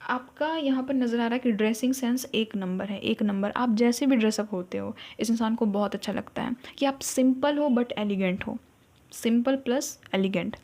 आपका यहाँ पर नज़र आ रहा है कि ड्रेसिंग सेंस एक नंबर है, एक नंबर। आप जैसे भी ड्रेसअप होते हो इस इंसान को बहुत अच्छा लगता है कि आप सिंपल हो बट एलिगेंट हो, सिंपल प्लस एलिगेंट।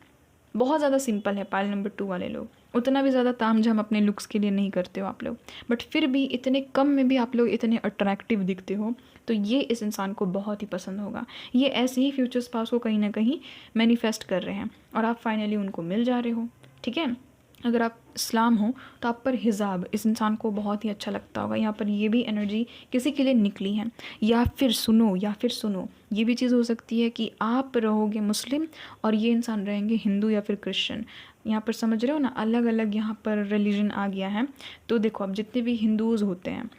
बहुत ज़्यादा सिंपल है पाइल नंबर 2 वाले लोग, उतना भी ज़्यादा तामझाम अपने लुक्स के लिए नहीं करते हो आप लोग, बट फिर भी इतने कम में भी आप लोग इतने अट्रैक्टिव दिखते हो, तो ये इस इंसान को बहुत ही पसंद होगा। ये ऐसे ही फ्यूचर स्पाउस को कहीं ना कहीं मैनिफेस्ट कर रहे हैं और आप फाइनली उनको मिल जा रहे हो। ठीक है, अगर आप इस्लाम हो तो आप पर हिजाब इस इंसान को बहुत ही अच्छा लगता होगा। यहाँ पर ये भी एनर्जी किसी के लिए निकली है। या फिर सुनो ये भी चीज़ हो सकती है कि आप रहोगे मुस्लिम और ये इंसान रहेंगे हिंदू या फिर क्रिश्चियन। यहाँ पर समझ रहे हो ना, अलग अलग यहाँ पर रिलीजन आ गया है। तो देखो अब जितने भी हिंदूज़ होते हैं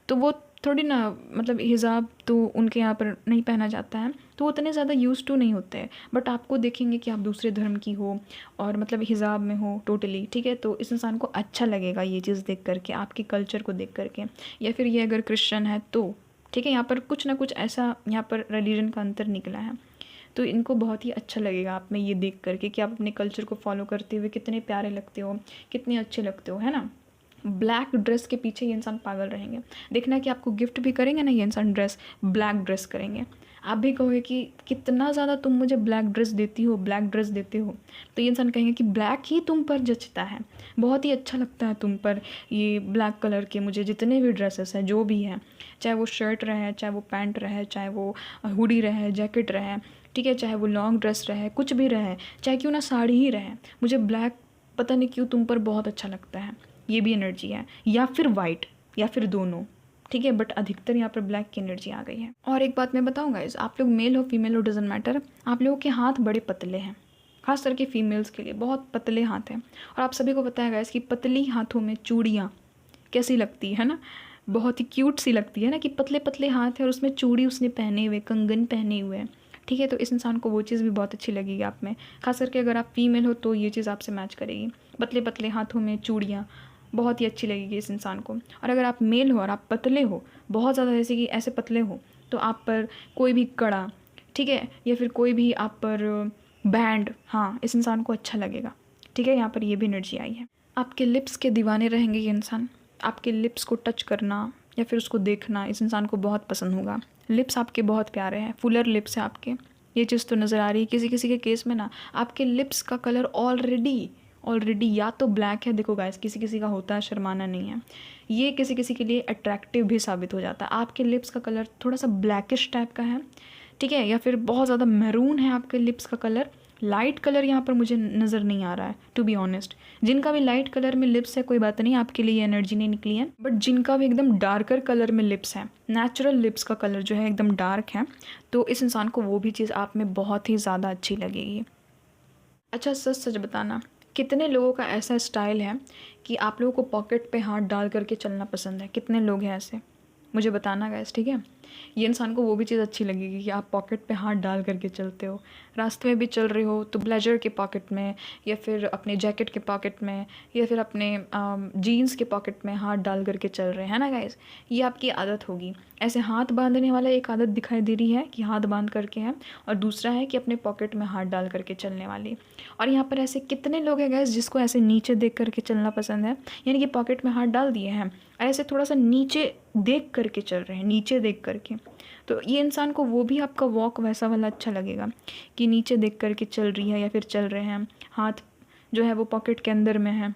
तो वो थोड़ी ना, मतलब हिजाब तो उनके यहाँ पर नहीं पहना जाता है, तो वो उतने ज़्यादा यूज़ टू नहीं होते हैं। बट आपको देखेंगे कि आप दूसरे धर्म की हो और मतलब हिजाब में हो टोटली, ठीक है, तो इस इंसान को अच्छा लगेगा ये चीज़ देख करके, आपके कल्चर को देख करके। या फिर ये अगर क्रिश्चियन है तो ठीक है, यहाँ पर कुछ ना कुछ ऐसा यहाँ पर रिलीजन का अंतर निकला है, तो इनको बहुत ही अच्छा लगेगा आप में ये देख करके कि आप अपने कल्चर को फॉलो करते हुए कितने प्यारे लगते हो, कितने अच्छे लगते हो, है ना। ब्लैक ड्रेस के पीछे ये इंसान पागल रहेंगे। देखना कि आपको गिफ्ट भी करेंगे ना ये इंसान ड्रेस, ब्लैक ड्रेस करेंगे। आप भी कहोगे कि कितना ज़्यादा तुम मुझे ब्लैक ड्रेस देती हो, ब्लैक ड्रेस देते हो, तो ये इंसान कहेंगे कि ब्लैक ही तुम पर जचता है, बहुत ही अच्छा लगता है तुम पर ये ब्लैक कलर के मुझे जितने भी ड्रेसेस हैं, जो भी हैं, चाहे वो शर्ट रहे, चाहे वो पैंट रहे, चाहे वो हुडी रहे, जैकेट रहे, ठीक है, चाहे वो लॉन्ग ड्रेस रहे, कुछ भी रहे, चाहे क्यों ना साड़ी ही रहे, मुझे ब्लैक पता नहीं क्यों तुम पर बहुत अच्छा लगता है। ये भी एनर्जी है। या फिर वाइट, या फिर दोनों, ठीक है, बट अधिकतर यहाँ पर ब्लैक की एनर्जी आ गई है। और एक बात मैं बताऊँ गाइस, आप लोग मेल हो फीमेल हो डजंट मैटर, आप लोगों के हाथ बड़े पतले हैं, खास करके फीमेल्स के लिए बहुत पतले हाथ हैं। और आप सभी को पता है गाइस कि पतली हाथों में चूड़ियाँ कैसी लगती है ना, बहुत ही क्यूट सी लगती है ना, कि पतले पतले हाथ है और उसमें चूड़ी उसने पहने हुए, कंगन पहने हुए, ठीक है, तो इस इंसान को वो चीज़ भी बहुत अच्छी लगेगी आप में। खास करके अगर आप फीमेल हो तो ये चीज़ आपसे मैच करेगी, पतले पतले हाथों में चूड़ियाँ बहुत ही अच्छी लगेगी इस इंसान को। और अगर आप मेल हो और आप पतले हो बहुत ज़्यादा, जैसे कि ऐसे पतले हो, तो आप पर कोई भी कड़ा, ठीक है, या फिर कोई भी आप पर बैंड, हाँ, इस इंसान को अच्छा लगेगा। ठीक है, यहाँ पर ये भी एनर्जी आई है। आपके लिप्स के दीवाने रहेंगे ये इंसान। आपके लिप्स को टच करना या फिर उसको देखना इस इंसान को बहुत पसंद होगा। लिप्स आपके बहुत प्यारे हैं, फुलर लिप्स हैं आपके, ये चीज़ तो नज़र आ रही है। किसी किसी के केस में ना आपके लिप्स का कलर ऑलरेडी या तो ब्लैक है, देखो गाइस किसी किसी का होता है, शर्माना नहीं है, ये किसी किसी के लिए अट्रैक्टिव भी साबित हो जाता है। आपके लिप्स का कलर थोड़ा सा ब्लैकिश टाइप का है, ठीक है, या फिर बहुत ज़्यादा मैरून है आपके लिप्स का कलर। लाइट कलर यहाँ पर मुझे नज़र नहीं आ रहा है टू बी ऑनेस्ट। जिनका भी लाइट कलर में लिप्स है कोई बात नहीं, आपके लिए ये एनर्जी नहीं निकली है, बट जिनका भी एकदम डार्कर कलर में लिप्स है, नेचुरल लिप्स का कलर जो है एकदम डार्क है, तो इस इंसान को वो भी चीज़ आप में बहुत ही ज़्यादा अच्छी लगेगी। अच्छा सच सच बताना, कितने लोगों का ऐसा स्टाइल है कि आप लोगों को पॉकेट पे हाथ डाल करके चलना पसंद है? कितने लोग हैं ऐसे, मुझे बताना गाइस, ठीक है। ये इंसान को वो भी चीज़ अच्छी लगेगी कि आप पॉकेट पे हाथ डाल करके चलते हो, रास्ते में भी चल रहे हो तो ब्लेजर के पॉकेट में, या फिर अपने जैकेट के पॉकेट में, या फिर अपने जीन्स के पॉकेट में हाथ डाल करके चल रहे हैं ना गाइस, ये आपकी आदत होगी। ऐसे हाथ बांधने वाला एक आदत दिखाई दे रही है कि हाथ बांध करके है, और दूसरा है कि अपने पॉकेट में हाथ डाल करके चलने वाली। और यहाँ पर ऐसे कितने लोग हैं गाइस जिसको ऐसे नीचे देख करके चलना पसंद है, यानी कि पॉकेट में हाथ डाल दिए हैं, ऐसे थोड़ा सा नीचे देख करके चल रहे हैं, नीचे देख करके, तो ये इंसान को वो भी आपका वॉक वैसा वाला अच्छा लगेगा कि नीचे देख करके चल रही है या फिर चल रहे हैं, हाथ जो है वो पॉकेट के अंदर में है।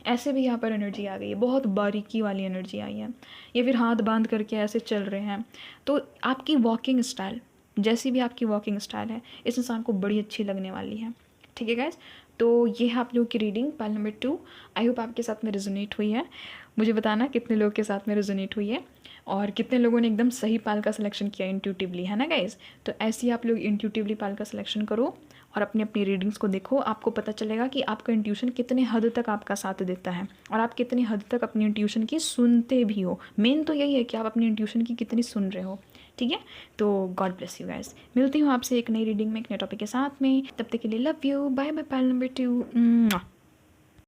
ऐसे भी यहाँ पर एनर्जी आ गई है, बहुत बारीकी वाली एनर्जी आई है। या फिर हाथ बांध करके ऐसे चल रहे हैं, तो आपकी वॉकिंग स्टाइल, जैसी भी आपकी वॉकिंग स्टाइल है, इस इंसान को बड़ी अच्छी लगने वाली है। ठीक है गाइस, तो ये है आप लोगों की reading pile number 2। I hope आपके साथ में रेजोनेट हुई है। मुझे बताना कितने लोगों के साथ में रेजोनेट हुई है और कितने लोगों ने एकदम सही पाल का सिलेक्शन किया इंट्यूटिवली, है ना गाइस। तो ऐसे ही आप लोग इंट्यूटिवली पाल का सिलेक्शन करो और अपनी अपनी रीडिंग्स को देखो, आपको पता चलेगा कि आपका इंट्यूशन कितने हद तक आपका साथ देता है और आप कितनी हद तक अपनी इंट्यूशन की सुनते भी हो। मेन तो यही है कि आप अपनी इंट्यूशन की कितनी सुन रहे हो। ठीक है, तो गॉड ब्लेस यू गाइस। मिलती हूँ आपसे एक नई रीडिंग में, एक नए टॉपिक के साथ में। तब तक के लिए love you, bye bye. Pile number 2।